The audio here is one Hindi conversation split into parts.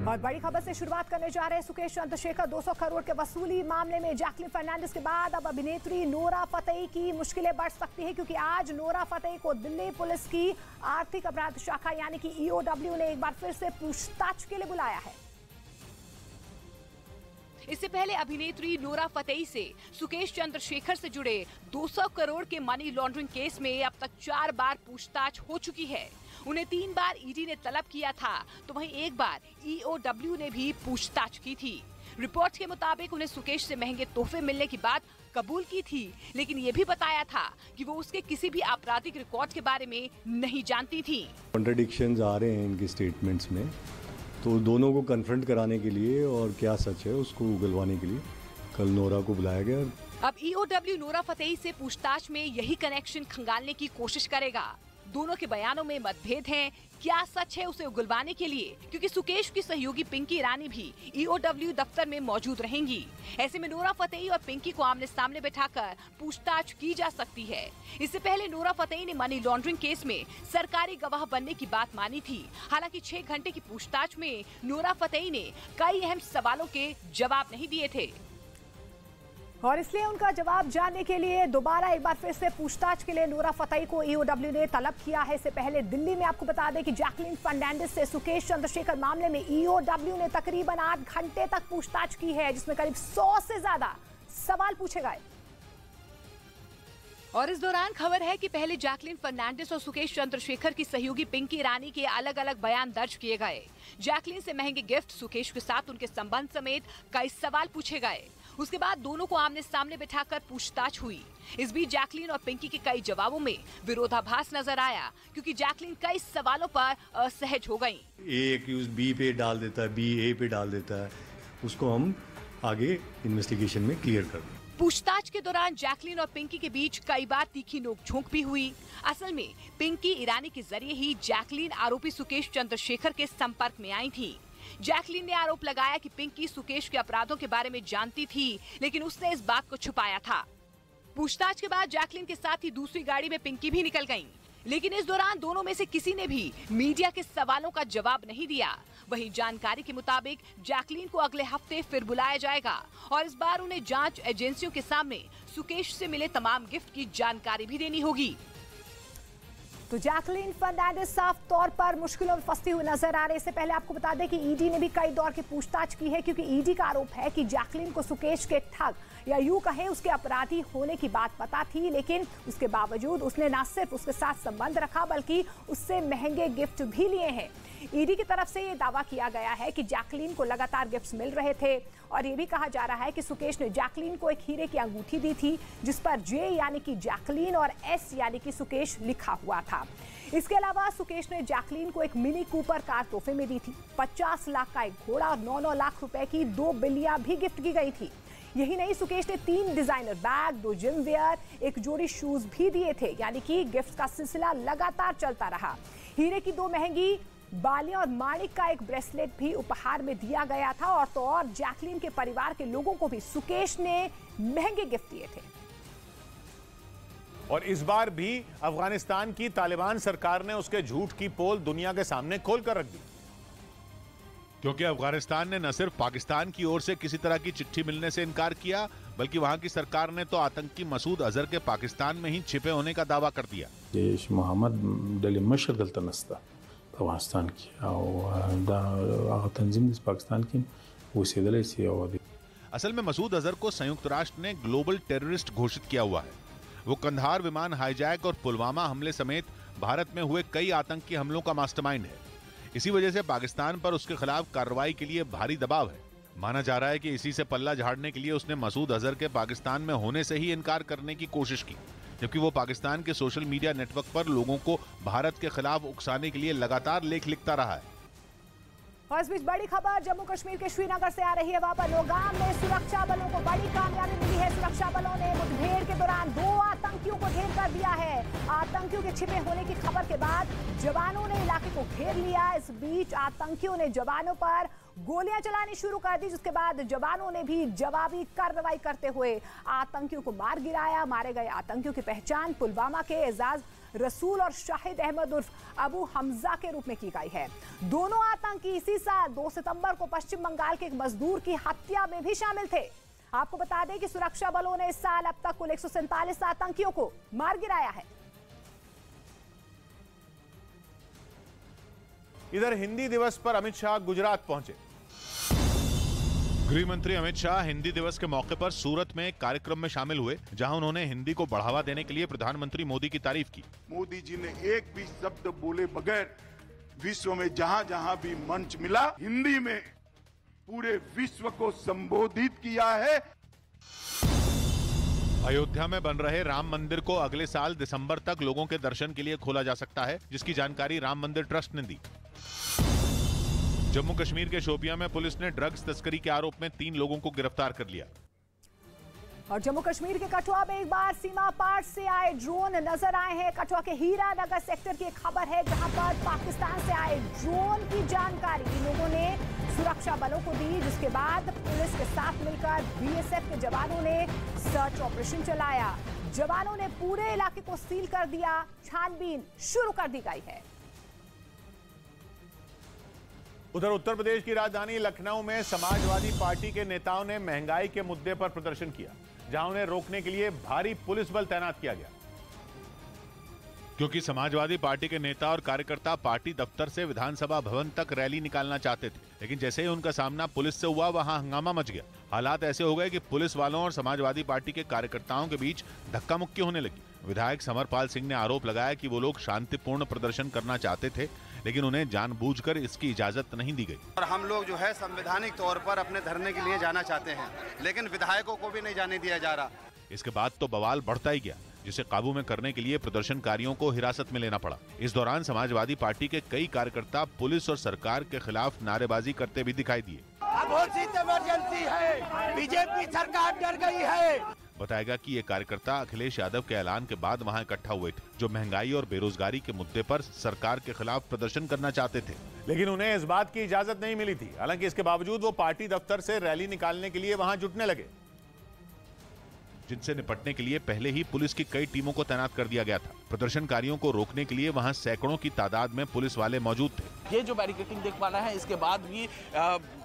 और बड़ी खबर से शुरुआत करने जा रहे हैं। सुकेश चंद्रशेखर 200 करोड़ के वसूली मामले में जैकलीन फर्नांडिस के बाद अब अभिनेत्री नोरा फतेही की मुश्किलें बढ़ सकती है, क्योंकि आज नोरा फतेही को दिल्ली पुलिस की आर्थिक अपराध शाखा यानी कि EOW ने एक बार फिर से पूछताछ के लिए बुलाया है। इससे पहले अभिनेत्री नोरा फतेही से सुकेश चंद्रशेखर से जुड़े 200 करोड़ के मनी लॉन्ड्रिंग केस में अब तक 4 बार पूछताछ हो चुकी है। उन्हें 3 बार ईडी ने तलब किया था, तो वहीं एक बार EOW ने भी पूछताछ की थी। रिपोर्ट्स के मुताबिक उन्हें सुकेश से महंगे तोहफे मिलने की बात कबूल की थी, लेकिन ये भी बताया था कि वो उसके किसी भी आपराधिक रिकॉर्ड के बारे में नहीं जानती थी। कॉन्ट्रडिक्शंस आ रहे हैं इनके स्टेटमेंट्स में, तो दोनों को कन्फ्रंट कराने के लिए और क्या सच है उसको उगलवाने के लिए कल नोरा को बुलाया गया। अब EOW नोरा फतेही से पूछताछ में यही कनेक्शन खंगालने की कोशिश करेगा। दोनों के बयानों में मतभेद हैं, क्या सच है उसे उगलवाने के लिए, क्योंकि सुकेश की सहयोगी पिंकी ईरानी भी EOW दफ्तर में मौजूद रहेंगी। ऐसे में नोरा फतेही और पिंकी को आमने सामने बैठाकर पूछताछ की जा सकती है। इससे पहले नोरा फतेही ने मनी लॉन्ड्रिंग केस में सरकारी गवाह बनने की बात मानी थी। हालांकि 6 घंटे की पूछताछ में नोरा फतेही ने कई अहम सवालों के जवाब नहीं दिए थे, और इसलिए उनका जवाब जानने के लिए दोबारा एक बार फिर से पूछताछ के लिए नोरा फतेही को EOW ने तलब किया है। इससे पहले दिल्ली में आपको बता दें कि जैकलीन फर्नांडिस से सुकेश चंद्रशेखर मामले में EOW ने तकरीबन 8 घंटे तक पूछताछ की है, जिसमें करीब 100 से ज्यादा सवाल पूछे गए। और इस दौरान खबर है कि पहले जैकलीन फर्नांडिस और सुकेश चंद्रशेखर की सहयोगी पिंकी ईरानी के अलग अलग बयान दर्ज किए गए। जैकलीन से महंगे गिफ्ट, सुकेश के साथ उनके संबंध समेत कई सवाल पूछे गए। उसके बाद दोनों को आमने सामने बिठाकर पूछताछ हुई। इस बीच जैकलीन और पिंकी के कई जवाबों में विरोधाभास नजर आया, क्योंकि जैकलीन कई सवालों पर असहज हो गईं। ए एक्यूज बी पे डाल देता है, बी ए पे डाल देता है, उसको हम आगे इन्वेस्टिगेशन में क्लियर कर दें। पूछताछ के दौरान जैकलीन और पिंकी के बीच कई बार तीखी नोकझोंक भी हुई। असल में पिंकी ईरानी के जरिए ही जैकलीन आरोपी सुकेश चंद्रशेखर के संपर्क में आई थी। जैकलीन ने आरोप लगाया कि पिंकी सुकेश के अपराधों के बारे में जानती थी, लेकिन उसने इस बात को छुपाया था। पूछताछ के बाद जैकलीन के साथ ही दूसरी गाड़ी में पिंकी भी निकल गईं, लेकिन इस दौरान दोनों में से किसी ने भी मीडिया के सवालों का जवाब नहीं दिया। वहीं जानकारी के मुताबिक जैकलीन को अगले हफ्ते फिर बुलाया जाएगा और इस बार उन्हें जांच एजेंसियों के सामने सुकेश से मिले तमाम गिफ्ट की जानकारी भी देनी होगी। तो जैकलीन फर्नांडिस साफ तौर पर मुश्किलों में फंसती हुई नजर आ रही है। इससे पहले आपको बता दें कि ईडी ने भी कई दौर की पूछताछ की है, क्योंकि ईडी का आरोप है कि जैकलीन को सुकेश के ठग या यूं कहें उसके अपराधी होने की बात पता थी, लेकिन उसके बावजूद उसने न सिर्फ उसके साथ संबंध रखा बल्कि उससे महंगे गिफ्ट भी लिए हैं। ईडी की तरफ से ये दावा किया गया है कि जैकलीन को लगातार गिफ्ट्स मिल रहे थे, और ये भी कहा जा रहा है कि सुकेश ने जैकलीन को एक हीरे की अंगूठी दी थी, जिस पर J यानी कि जैकलीन और S यानी कि सुकेश लिखा हुआ था। इसके अलावा सुकेश ने जैकलीन को एक मिनी कूपर कार तोहफे में दी थी। 50 लाख का एक घोड़ा और 9-9 लाख रुपए की 2 बिल्लियां भी गिफ्ट की गई थी। यही नहीं, सुकेश ने 3 डिजाइनर बैग, 2 जिम वेयर, एक जोड़ी शूज भी दिए थे, यानी कि गिफ्ट का सिलसिला लगातार चलता रहा। हीरे की 2 महंगी बालियां और माणिक का एक ब्रेसलेट भी उपहार में दिया गया था, और तो और जैकलीन के परिवार के लोगों को भी सुकेश ने महंगे गिफ्ट दिए थे। और इस बार भी अफगानिस्तान की तालिबान सरकार ने उसके झूठ की पोल दुनिया के सामने खोलकर रख दी, क्योंकि अफगानिस्तान ने न सिर्फ पाकिस्तान की ओर से किसी तरह की चिट्ठी मिलने से इनकार किया, बल्कि वहां की सरकार ने तो आतंकी मसूद अजहर के पाकिस्तान में ही छिपे होने का दावा कर दिया। जैश मोहम्मद डली मशर दलता नस्ता अफगानिस्तान की तंजीम पाकिस्तान की असल में मसूद अजहर को संयुक्त राष्ट्र ने ग्लोबल टेररिस्ट घोषित किया हुआ है। वो कंधार विमान हाईजैक और पुलवामा हमले समेत भारत में हुए कई आतंकी हमलों का मास्टरमाइंड है। इसी वजह से पाकिस्तान पर उसके खिलाफ कार्रवाई के लिए भारी दबाव है। माना जा रहा है कि इसी से पल्ला झाड़ने के लिए उसने मसूद अजहर के पाकिस्तान में होने से ही इनकार करने की कोशिश की, जबकि वो पाकिस्तान के सोशल मीडिया नेटवर्क पर लोगों को भारत के खिलाफ उकसाने के लिए लगातार लेख लिखता रहा है। और इस बीच बड़ी खबर जम्मू कश्मीर के श्रीनगर से आ रही है। वहां पर नौगाम में सुरक्षा बलों को बड़ी कामयाबी मिली है। सुरक्षा बलों ने मुठभेड़ के दौरान 2 आतंकियों को ढेर कर दिया है। आतंकियों के छिपे होने की खबर के बाद जवानों ने इलाके को घेर लिया। इस बीच आतंकियों ने जवानों पर गोलियां चलानी शुरू कर दी, जिसके बाद जवानों ने भी जवाबी कार्रवाई करते हुए आतंकियों को मार गिराया। मारे गए आतंकियों की पहचान पुलवामा के एजाज रसूल और शाहिद अहमद उर्फ अबू हमजा के रूप में की गई है। दोनों आतंकी इसी साल 2 सितंबर को पश्चिम बंगाल के एक मजदूर की हत्या में भी शामिल थे। आपको बता दें कि सुरक्षा बलों ने इस साल अब तक कुल 147 आतंकियों को मार गिराया है। इधर हिंदी दिवस पर अमित शाह गुजरात पहुंचे। गृह मंत्री अमित शाह हिंदी दिवस के मौके पर सूरत में एक कार्यक्रम में शामिल हुए, जहां उन्होंने हिंदी को बढ़ावा देने के लिए प्रधानमंत्री मोदी की तारीफ की। मोदी जी ने एक भी शब्द बोले बगैर विश्व में जहां जहां भी मंच मिला, हिंदी में पूरे विश्व को संबोधित किया है। अयोध्या में बन रहे राम मंदिर को अगले साल दिसंबर तक लोगों के दर्शन के लिए खोला जा सकता है, जिसकी जानकारी राम मंदिर ट्रस्ट ने दी। जम्मू कश्मीर के शोपियां में पुलिस ने ड्रग्स तस्करी के आरोप में 3 लोगों को गिरफ्तार कर लिया। और जम्मू कश्मीर के कठुआ में एक बार सीमा पार से आए ड्रोन नजर आए हैं। कठुआ के हीरा नगर सेक्टर की एक खबर है, जहां पर पाकिस्तान से आए ड्रोन की जानकारी लोगों ने सुरक्षा बलों को दी, जिसके बाद पुलिस के साथ मिलकर बीएसएफ के जवानों ने सर्च ऑपरेशन चलाया। जवानों ने पूरे इलाके को सील कर दिया, छानबीन शुरू कर दी गई है। उधर उत्तर प्रदेश की राजधानी लखनऊ में समाजवादी पार्टी के नेताओं ने महंगाई के मुद्दे पर प्रदर्शन किया, जहां उन्हें रोकने के लिए भारी पुलिस बल तैनात किया गया। क्योंकि समाजवादी पार्टी के नेता और कार्यकर्ता पार्टी दफ्तर से विधानसभा भवन तक रैली निकालना चाहते थे, लेकिन जैसे ही उनका सामना पुलिस से हुआ, वहां हंगामा मच गया। हालात ऐसे हो गए कि पुलिस वालों और समाजवादी पार्टी के कार्यकर्ताओं के बीच धक्का मुक्की होने लगी। विधायक समरपाल सिंह ने आरोप लगाया कि वो लोग शांतिपूर्ण प्रदर्शन करना चाहते थे, लेकिन उन्हें जानबूझकर इसकी इजाजत नहीं दी गई। और हम लोग जो है संवैधानिक तौर पर अपने धरने के लिए जाना चाहते हैं, लेकिन विधायकों को भी नहीं जाने दिया जा रहा। इसके बाद तो बवाल बढ़ता ही गया, जिसे काबू में करने के लिए प्रदर्शनकारियों को हिरासत में लेना पड़ा। इस दौरान समाजवादी पार्टी के कई कार्यकर्ता पुलिस और सरकार के खिलाफ नारेबाजी करते भी दिखाई दिए। घोषित इमरजेंसी है, बीजेपी सरकार डर गई है। बताया गया कि ये कार्यकर्ता अखिलेश यादव के ऐलान के बाद वहां इकट्ठा हुए थे, जो महंगाई और बेरोजगारी के मुद्दे पर सरकार के खिलाफ प्रदर्शन करना चाहते थे, लेकिन उन्हें इस बात की इजाजत नहीं मिली थी। हालांकि इसके बावजूद वो पार्टी दफ्तर से रैली निकालने के लिए वहां जुटने लगे, जिनसे निपटने के लिए पहले ही पुलिस की कई टीमों को तैनात कर दिया गया था। प्रदर्शनकारियों को रोकने के लिए वहां सैकड़ों की तादाद में पुलिस वाले मौजूद थे। ये जो बैरिकेडिंग देख पाना है, इसके बाद भी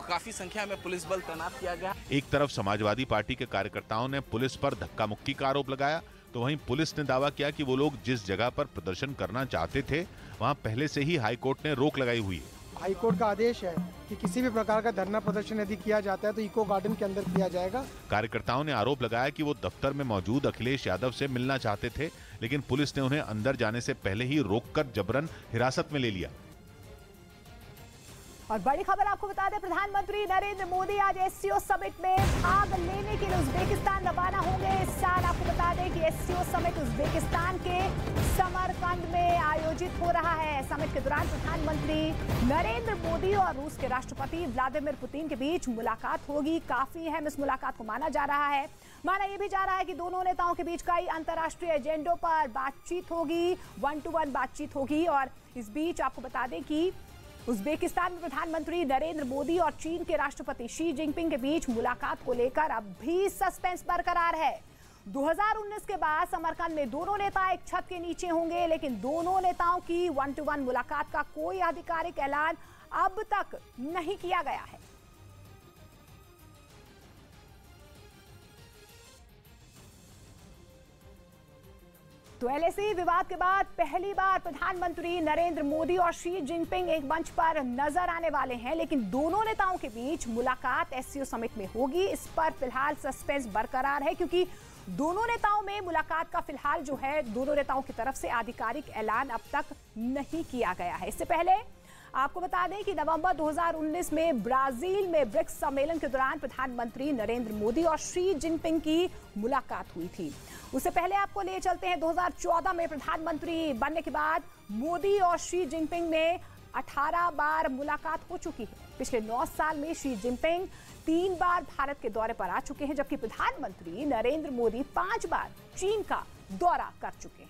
काफी संख्या में पुलिस बल तैनात किया गया। एक तरफ समाजवादी पार्टी के कार्यकर्ताओं ने पुलिस पर धक्का मुक्की का आरोप लगाया, तो वहीं पुलिस ने दावा किया कि वो लोग जिस जगह पर प्रदर्शन करना चाहते थे, वहां पहले से ही हाईकोर्ट ने रोक लगाई हुई है। हाईकोर्ट का आदेश है कि किसी भी प्रकार का धरना प्रदर्शन यदि किया जाता है तो इको गार्डन के अंदर किया जाएगा। कार्यकर्ताओं ने आरोप लगाया कि वो दफ्तर में मौजूद अखिलेश यादव से मिलना चाहते थे, लेकिन पुलिस ने उन्हें अंदर जाने से पहले ही रोककर जबरन हिरासत में ले लिया। और बड़ी खबर आपको बता दें, प्रधानमंत्री नरेंद्र मोदी आज एससीओ समिट में भाग लेने के लिए उज्बेकिस्तान रवाना होंगे। इस साल आपको बता दें कि एससीओ समिट उज्बेकिस्तान के समरकंद में आयोजित हो रहा है। समिट के दौरान प्रधानमंत्री नरेंद्र मोदी और रूस के राष्ट्रपति व्लादिमीर पुतिन के बीच मुलाकात होगी। काफी अहम इस मुलाकात को माना जा रहा है। माना यह भी जा रहा है कि दोनों नेताओं के बीच कई अंतर्राष्ट्रीय एजेंडों पर बातचीत होगी, 1-to-1 बातचीत होगी। और इस बीच आपको बता दें कि उज्बेकिस्तान में प्रधानमंत्री नरेंद्र मोदी और चीन के राष्ट्रपति शी जिनपिंग के बीच मुलाकात को लेकर अब भी सस्पेंस बरकरार है। 2019 के बाद समरकंद में दोनों नेता एक छत के नीचे होंगे, लेकिन दोनों नेताओं की 1-to-1 मुलाकात का कोई आधिकारिक ऐलान अब तक नहीं किया गया है। तो एलएसी विवाद के बाद पहली बार प्रधानमंत्री नरेंद्र मोदी और शी जिनपिंग एक मंच पर नजर आने वाले हैं, लेकिन दोनों नेताओं के बीच मुलाकात एससीओ समिट में होगी। इस पर फिलहाल सस्पेंस बरकरार है, क्योंकि दोनों नेताओं में मुलाकात का फिलहाल जो है दोनों नेताओं की तरफ से आधिकारिक ऐलान अब तक नहीं किया गया है। इससे पहले आपको बता दें कि नवंबर 2019 में ब्राजील में ब्रिक्स सम्मेलन के दौरान प्रधानमंत्री नरेंद्र मोदी और शी जिनपिंग की मुलाकात हुई थी। उससे पहले आपको ले चलते हैं 2014 में प्रधानमंत्री बनने के बाद मोदी और शी जिनपिंग में 18 बार मुलाकात हो चुकी है। पिछले 9 साल में शी जिनपिंग 3 बार भारत के दौरे पर आ चुके हैं, जबकि प्रधानमंत्री नरेंद्र मोदी 5 बार चीन का दौरा कर चुके हैं।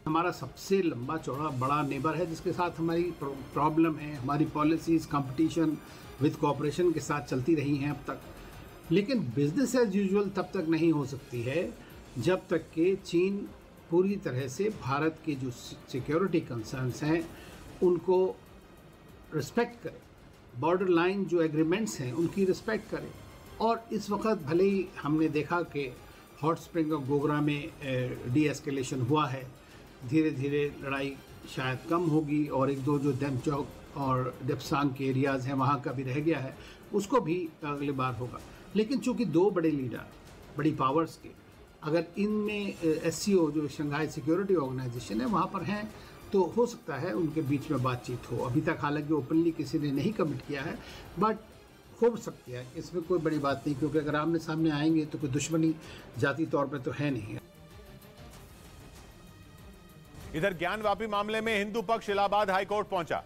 हमारा सबसे लंबा चौड़ा बड़ा नेबर है, जिसके साथ हमारी प्रॉब्लम है। हमारी पॉलिसीज कंपटीशन विद कोऑपरेशन के साथ चलती रही हैं अब तक, लेकिन बिजनेस एज यूजुअल तब तक नहीं हो सकती है जब तक कि चीन पूरी तरह से भारत के जो सिक्योरिटी कंसर्न्स हैं उनको रिस्पेक्ट करे, बॉर्डर लाइन जो एग्रीमेंट्स हैं उनकी रिस्पेक्ट करे। और इस वक्त भले ही हमने देखा कि हॉट स्प्रिंग और गोगरा में डी एस्केलेशन हुआ है, धीरे धीरे लड़ाई शायद कम होगी और एक दो जो डेमचौक और डेप्सांग के एरियाज़ हैं वहाँ का भी रह गया है, उसको भी अगली बार होगा। लेकिन चूँकि दो बड़े लीडर, बड़ी पावर्स के, अगर इनमें SCO जो शंघाई सिक्योरिटी ऑर्गेनाइजेशन है वहाँ पर हैं तो हो सकता है उनके बीच में बातचीत हो। अभी तक हालांकि ओपनली किसी ने नहीं कमिट किया है, बट हो सकती है, इसमें कोई बड़ी बात नहीं, क्योंकि अगर आमने सामने आएंगे तो कोई दुश्मनी जाती तौर पे तो है नहीं। इधर ज्ञानवापी मामले में हिंदू पक्ष इलाहाबाद हाईकोर्ट पहुंचा।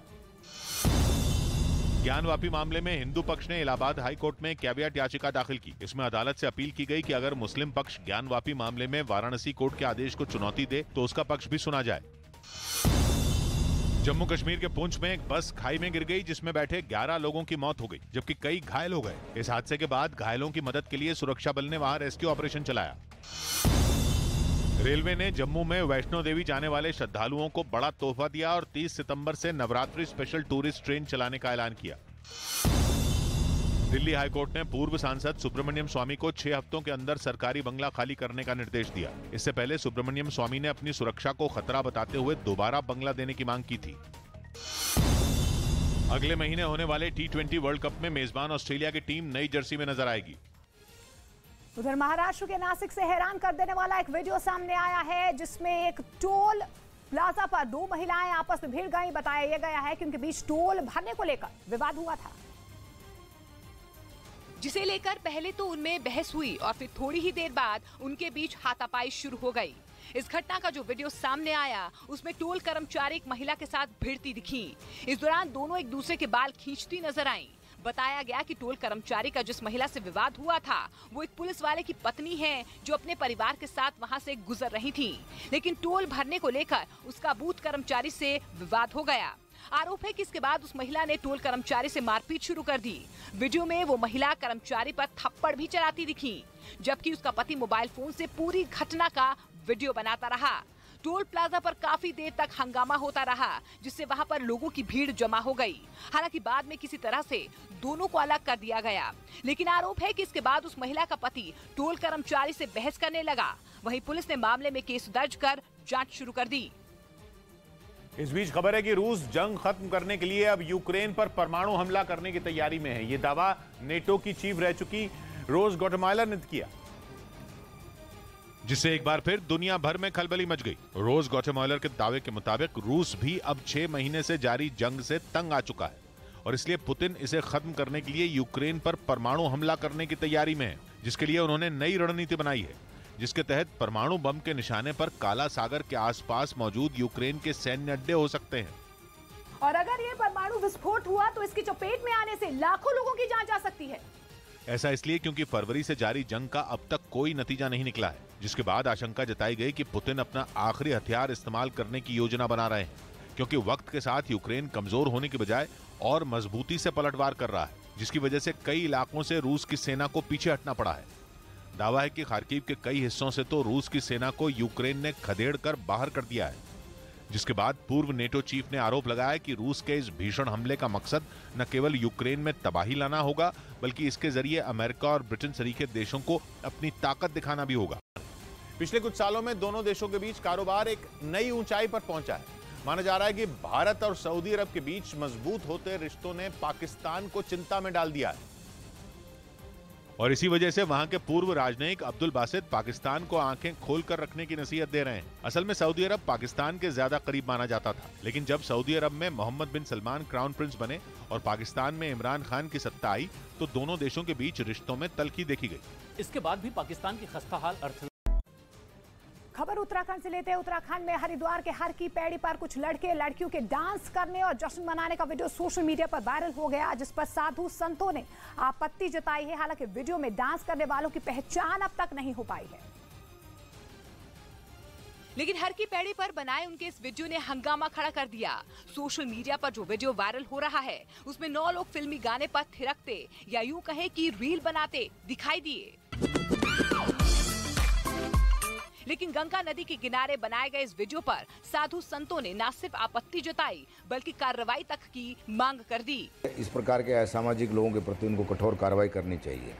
ज्ञानवापी मामले में हिंदू पक्ष ने इलाहाबाद हाईकोर्ट में कैवियट याचिका दाखिल की। इसमें अदालत से अपील की गई कि अगर मुस्लिम पक्ष ज्ञानवापी मामले में वाराणसी कोर्ट के आदेश को चुनौती दे तो उसका पक्ष भी सुना जाए। जम्मू कश्मीर के पुंछ में एक बस खाई में गिर गई, जिसमें बैठे 11 लोगों की मौत हो गई, जबकि कई घायल हो गए। इस हादसे के बाद घायलों की मदद के लिए सुरक्षा बल ने वहां रेस्क्यू ऑपरेशन चलाया। रेलवे ने जम्मू में वैष्णो देवी जाने वाले श्रद्धालुओं को बड़ा तोहफा दिया और 30 सितंबर से नवरात्रि स्पेशल टूरिस्ट ट्रेन चलाने का ऐलान किया। दिल्ली हाईकोर्ट ने पूर्व सांसद सुब्रमण्यम स्वामी को 6 हफ्तों के अंदर सरकारी बंगला खाली करने का निर्देश दिया। इससे पहले सुब्रमण्यम स्वामी ने अपनी सुरक्षा को खतरा बताते हुए दोबारा बंगला देने की मांग की थी। अगले महीने होने वाले T20 वर्ल्ड कप में मेजबान ऑस्ट्रेलिया की टीम नई जर्सी में नजर आएगी। उधर महाराष्ट्र के नासिक से हैरान कर देने वाला एक वीडियो सामने आया है, जिसमें एक टोल प्लाजा पर 2 महिलाएं आपस में भिड़ गई। बताया गया है कि उनके बीच टोल भरने को लेकर विवाद हुआ था, जिसे लेकर पहले तो उनमें बहस हुई और फिर थोड़ी ही देर बाद उनके बीच हाथापाई शुरू हो गई। इस घटना का जो वीडियो सामने आया उसमें टोल कर्मचारी एक महिला के साथ भिड़ती दिखी। इस दौरान दोनों एक दूसरे के बाल खींचती नजर आईं। बताया गया कि टोल कर्मचारी का जिस महिला से विवाद हुआ था वो एक पुलिस वाले की पत्नी है, जो अपने परिवार के साथ वहां से गुजर रही थी। लेकिन टोल भरने को लेकर उसका बूथ कर्मचारी से विवाद हो गया। आरोप है कि इसके बाद उस महिला ने टोल कर्मचारी से मारपीट शुरू कर दी। वीडियो में वो महिला कर्मचारी पर थप्पड़ भी चलाती दिखी, जबकि उसका पति मोबाइल फोन से पूरी घटना का वीडियो बनाता रहा। टोल प्लाजा पर काफी देर तक हंगामा होता रहा, जिससे वहां पर लोगों की भीड़ जमा हो गई। हालांकि बाद में किसी तरह से दोनों को अलग कर दिया गया, लेकिन आरोप है कि इसके बाद उस महिला का पति टोल कर्मचारी से बहस करने लगा। वहीं पुलिस ने मामले में केस दर्ज कर जांच शुरू कर दी। इस बीच खबर है कि रूस जंग खत्म करने के लिए अब यूक्रेन पर परमाणु हमला करने की तैयारी में है। ये दावा नेटो की चीफ रह चुकी रोज गॉटमाइलर ने किया, जिससे एक बार फिर दुनिया भर में खलबली मच गई। रोज गॉटमाइलर के दावे के मुताबिक रूस भी अब 6 महीने से जारी जंग से तंग आ चुका है और इसलिए पुतिन इसे खत्म करने के लिए यूक्रेन पर परमाणु हमला करने की तैयारी में है, जिसके लिए उन्होंने नई रणनीति बनाई है, जिसके तहत परमाणु बम के निशाने पर काला सागर के आसपास मौजूद यूक्रेन के सैन्य अड्डे हो सकते हैं। और अगर ये परमाणु विस्फोट हुआ तो इसकी चपेट में आने से लाखों लोगों की जान जा सकती है। ऐसा इसलिए क्योंकि फरवरी से जारी जंग का अब तक कोई नतीजा नहीं निकला है, जिसके बाद आशंका जताई गई कि पुतिन अपना आखिरी हथियार इस्तेमाल करने की योजना बना रहे हैं, क्योंकि वक्त के साथ यूक्रेन कमजोर होने की बजाय और मजबूती से पलटवार कर रहा है, जिसकी वजह से कई इलाकों से रूस की सेना को पीछे हटना पड़ा है। दावा है कि खार्किव के कई हिस्सों से तो रूस की सेना को यूक्रेन ने खदेड़ कर बाहर कर दिया है, जिसके बाद पूर्व नेटो चीफ ने आरोप लगाया कि रूस के इस भीषण हमले का मकसद न केवल यूक्रेन में तबाही लाना होगा, बल्कि इसके जरिए अमेरिका और ब्रिटेन सरीखे देशों को अपनी ताकत दिखाना भी होगा। पिछले कुछ सालों में दोनों देशों के बीच कारोबार एक नई ऊंचाई पर पहुंचा है। माना जा रहा है कि भारत और सऊदी अरब के बीच मजबूत होते रिश्तों ने पाकिस्तान को चिंता में डाल दिया है और इसी वजह से वहां के पूर्व राजनयिक अब्दुल बासित पाकिस्तान को आंखें खोलकर रखने की नसीहत दे रहे हैं। असल में सऊदी अरब पाकिस्तान के ज्यादा करीब माना जाता था, लेकिन जब सऊदी अरब में मोहम्मद बिन सलमान क्राउन प्रिंस बने और पाकिस्तान में इमरान खान की सत्ता आई तो दोनों देशों के बीच रिश्तों में तल्खी देखी गई। इसके बाद भी पाकिस्तान की खस्ताहाल अर्थ। खबर उत्तराखंड से लेते हैं। उत्तराखंड में हरिद्वार के हर की पैड़ी पर कुछ लड़के लड़कियों के डांस करने और जश्न मनाने का वीडियो सोशल मीडिया पर वायरल हो गया, जिस पर साधु संतों ने आपत्ति जताई है। हालांकि वीडियो में डांस करने वालों की पहचान अब तक नहीं हो पाई है, लेकिन हर की पैड़ी पर बनाए उनके इस वीडियो ने हंगामा खड़ा कर दिया। सोशल मीडिया पर जो वीडियो वायरल हो रहा है उसमें 9 लोग फिल्मी गाने पर थिरकते या यूं कहें कि रील बनाते दिखाई दिए। लेकिन गंगा नदी के किनारे बनाए गए इस वीडियो पर साधु संतों ने न सिर्फ आपत्ति जताई बल्कि कार्रवाई तक की मांग कर दी। इस प्रकार के असामाजिक लोगों के प्रति उनको कठोर कार्रवाई करनी चाहिए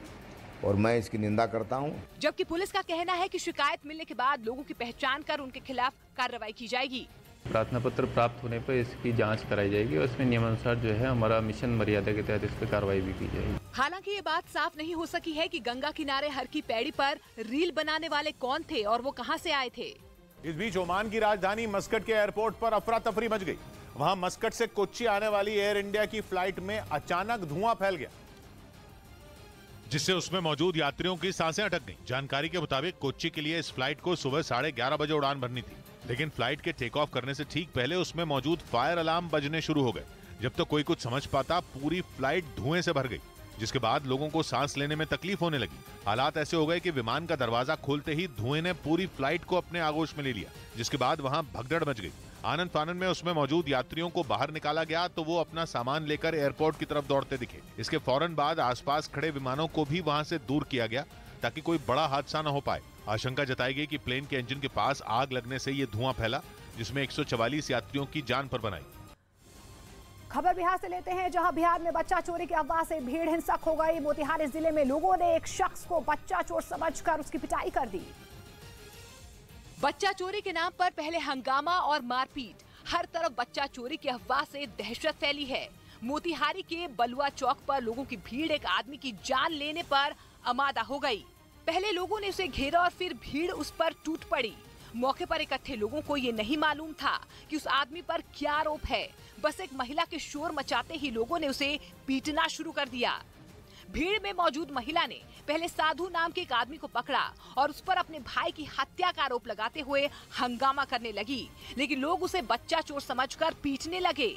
और मैं इसकी निंदा करता हूं। जबकि पुलिस का कहना है कि शिकायत मिलने के बाद लोगों की पहचान कर उनके खिलाफ कार्रवाई की जाएगी। प्रार्थना पत्र प्राप्त होने पर इसकी जांच कराई जाएगी और इसमें नियमानुसार जो है हमारा मिशन मर्यादा के तहत इस पर कार्रवाई भी की जाएगी। हालांकि ये बात साफ नहीं हो सकी है कि गंगा किनारे हर की पैड़ी पर रील बनाने वाले कौन थे और वो कहां से आए थे। इस बीच ओमान की राजधानी मस्कट के एयरपोर्ट पर अफरा तफरी मच गई। वहां मस्कट से कोच्चि आने वाली एयर इंडिया की फ्लाइट में अचानक धुआं फैल गया, जिससे उसमें मौजूद यात्रियों की सांसें अटक गईं। जानकारी के मुताबिक कोच्चि के लिए इस फ्लाइट को सुबह 11:30 बजे उड़ान भरनी थी, लेकिन फ्लाइट के टेक ऑफ करने से ठीक पहले उसमें मौजूद फायर अलार्म बजने शुरू हो गए। जब तक कोई कुछ समझ पाता पूरी फ्लाइट धुएं से भर गई, जिसके बाद लोगों को सांस लेने में तकलीफ होने लगी। हालात ऐसे हो गए कि विमान का दरवाजा खोलते ही धुएं ने पूरी फ्लाइट को अपने आगोश में ले लिया, जिसके बाद वहां भगदड़ मच गई। आनंद फानन में उसमें मौजूद यात्रियों को बाहर निकाला गया तो वो अपना सामान लेकर एयरपोर्ट की तरफ दौड़ते दिखे। इसके फौरन बाद आसपास खड़े विमानों को भी वहां से दूर किया गया ताकि कोई बड़ा हादसा न हो पाए। आशंका जताई गई कि प्लेन के इंजन के पास आग लगने से ये धुआं फैला, जिसमें 144 यात्रियों की जान पर बनाई। खबर बिहार से लेते हैं, जहां बिहार में बच्चा चोरी की अफवाह से भीड़ हिंसक हो गई। मोतिहारी जिले में लोगों ने एक शख्स को बच्चा चोर समझकर उसकी पिटाई कर दी। बच्चा चोरी के नाम पर पहले हंगामा और मारपीट। हर तरफ बच्चा चोरी की अफवाह से दहशत फैली है। मोतिहारी के बलुआ चौक पर लोगों की भीड़ एक आदमी की जान लेने पर आमादा हो गई। पहले लोगों ने उसे घेरा और फिर भीड़ उस पर टूट पड़ी। मौके पर इकट्ठे लोगों को ये नहीं मालूम था कि उस आदमी पर क्या आरोप है। बस एक महिला के शोर मचाते ही लोगों ने उसे पीटना शुरू कर दिया। भीड़ में मौजूद महिला ने पहले साधु नाम के एक आदमी को पकड़ा और उस पर अपने भाई की हत्या का आरोप लगाते हुए हंगामा करने लगी, लेकिन लोग उसे बच्चा चोर समझकर पीटने लगे।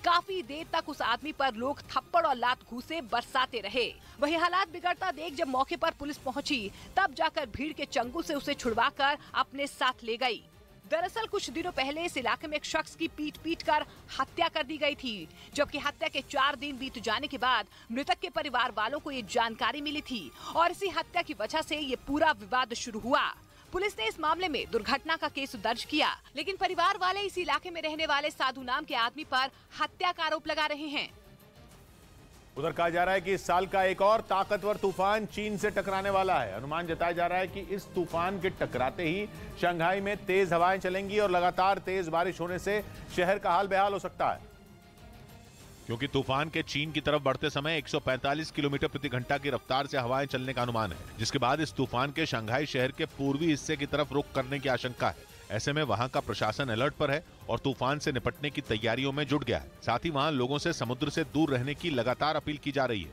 काफी देर तक उस आदमी पर लोग थप्पड़ और लात घूंसे बरसाते रहे। वही हालात बिगड़ता देख जब मौके पर पुलिस पहुंची, तब जाकर भीड़ के चंगुल से उसे छुड़वाकर अपने साथ ले गई। दरअसल कुछ दिनों पहले इस इलाके में एक शख्स की पीट कर हत्या कर दी गई थी, जबकि हत्या के 4 दिन बीत जाने के बाद मृतक के परिवार वालों को ये जानकारी मिली थी और इसी हत्या की वजह से ये पूरा विवाद शुरू हुआ। पुलिस ने इस मामले में दुर्घटना का केस दर्ज किया, लेकिन परिवार वाले इस इलाके में रहने वाले साधु नाम के आदमी पर हत्या का आरोप लगा रहे हैं। उधर कहा जा रहा है कि इस साल का एक और ताकतवर तूफान चीन से टकराने वाला है। अनुमान जताया जा रहा है कि इस तूफान के टकराते ही शंघाई में तेज हवाएं चलेंगी और लगातार तेज बारिश होने से शहर का हाल बेहाल हो सकता है, क्योंकि तूफान के चीन की तरफ बढ़ते समय 145 किलोमीटर प्रति घंटा की रफ्तार से हवाएं चलने का अनुमान है, जिसके बाद इस तूफान के शंघाई शहर के पूर्वी हिस्से की तरफ रुख करने की आशंका है। ऐसे में वहां का प्रशासन अलर्ट पर है और तूफान से निपटने की तैयारियों में जुट गया है। साथ ही वहां लोगों से समुद्र से दूर रहने की लगातार अपील की जा रही है।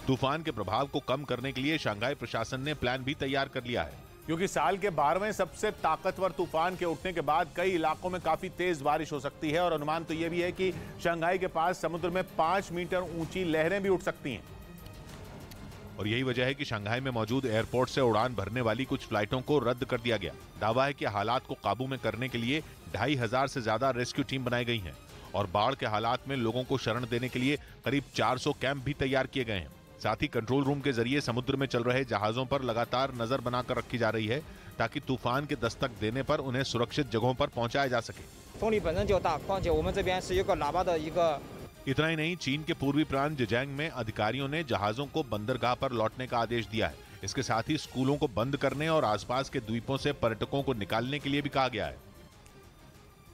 तूफान के प्रभाव को कम करने के लिए शंघाई प्रशासन ने प्लान भी तैयार कर लिया है, क्योंकि साल के 12वें सबसे ताकतवर तूफान के उठने के बाद कई इलाकों में काफी तेज बारिश हो सकती है और अनुमान तो यह भी है कि शंघाई के पास समुद्र में 5 मीटर ऊंची लहरें भी उठ सकती हैं। और यही वजह है कि शंघाई में मौजूद एयरपोर्ट से उड़ान भरने वाली कुछ फ्लाइटों को रद्द कर दिया गया। दावा है कि हालात को काबू में करने के लिए 2500 से ज्यादा रेस्क्यू टीम बनाई गई हैं और बाढ़ के हालात में लोगों को शरण देने के लिए करीब 400 कैंप भी तैयार किए गए हैं। साथ ही कंट्रोल रूम के जरिए समुद्र में चल रहे जहाजों पर लगातार नजर बनाकर रखी जा रही है ताकि तूफान के दस्तक देने पर उन्हें सुरक्षित जगहों पर पहुंचाया जा सके। इतना ही नहीं, चीन के पूर्वी प्रांत जिजैंग में अधिकारियों ने जहाजों को बंदरगाह पर लौटने का आदेश दिया है। इसके साथ ही स्कूलों को बंद करने और आसपास के द्वीपों से पर्यटकों को निकालने के लिए भी कहा गया है।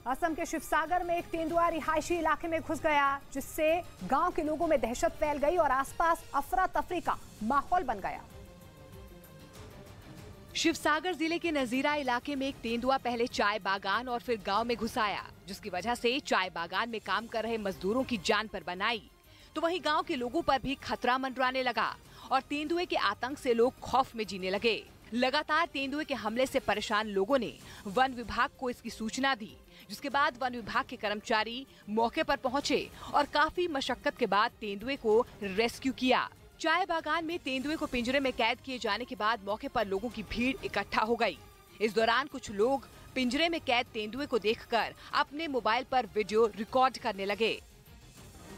असम के शिवसागर में एक तेंदुआ रिहायशी इलाके में घुस गया, जिससे गांव के लोगों में दहशत फैल गई और आसपास अफरा तफरी का माहौल बन गया। शिवसागर जिले के नजीरा इलाके में एक तेंदुआ पहले चाय बागान और फिर गांव में घुस आया, जिसकी वजह से चाय बागान में काम कर रहे मजदूरों की जान पर बनाई। तो वहीं गांव के लोगों पर भी खतरा मंडराने लगा और तेंदुए के आतंक से लोग खौफ में जीने लगे। लगातार तेंदुए के हमले से परेशान लोगों ने वन विभाग को इसकी सूचना दी, जिसके बाद वन विभाग के कर्मचारी मौके पर पहुंचे और काफी मशक्कत के बाद तेंदुए को रेस्क्यू किया। चाय बागान में तेंदुए को पिंजरे में कैद किए जाने के बाद मौके पर लोगों की भीड़ इकट्ठा हो गई। इस दौरान कुछ लोग पिंजरे में कैद तेंदुए को देखकर अपने मोबाइल पर वीडियो रिकॉर्ड करने लगे।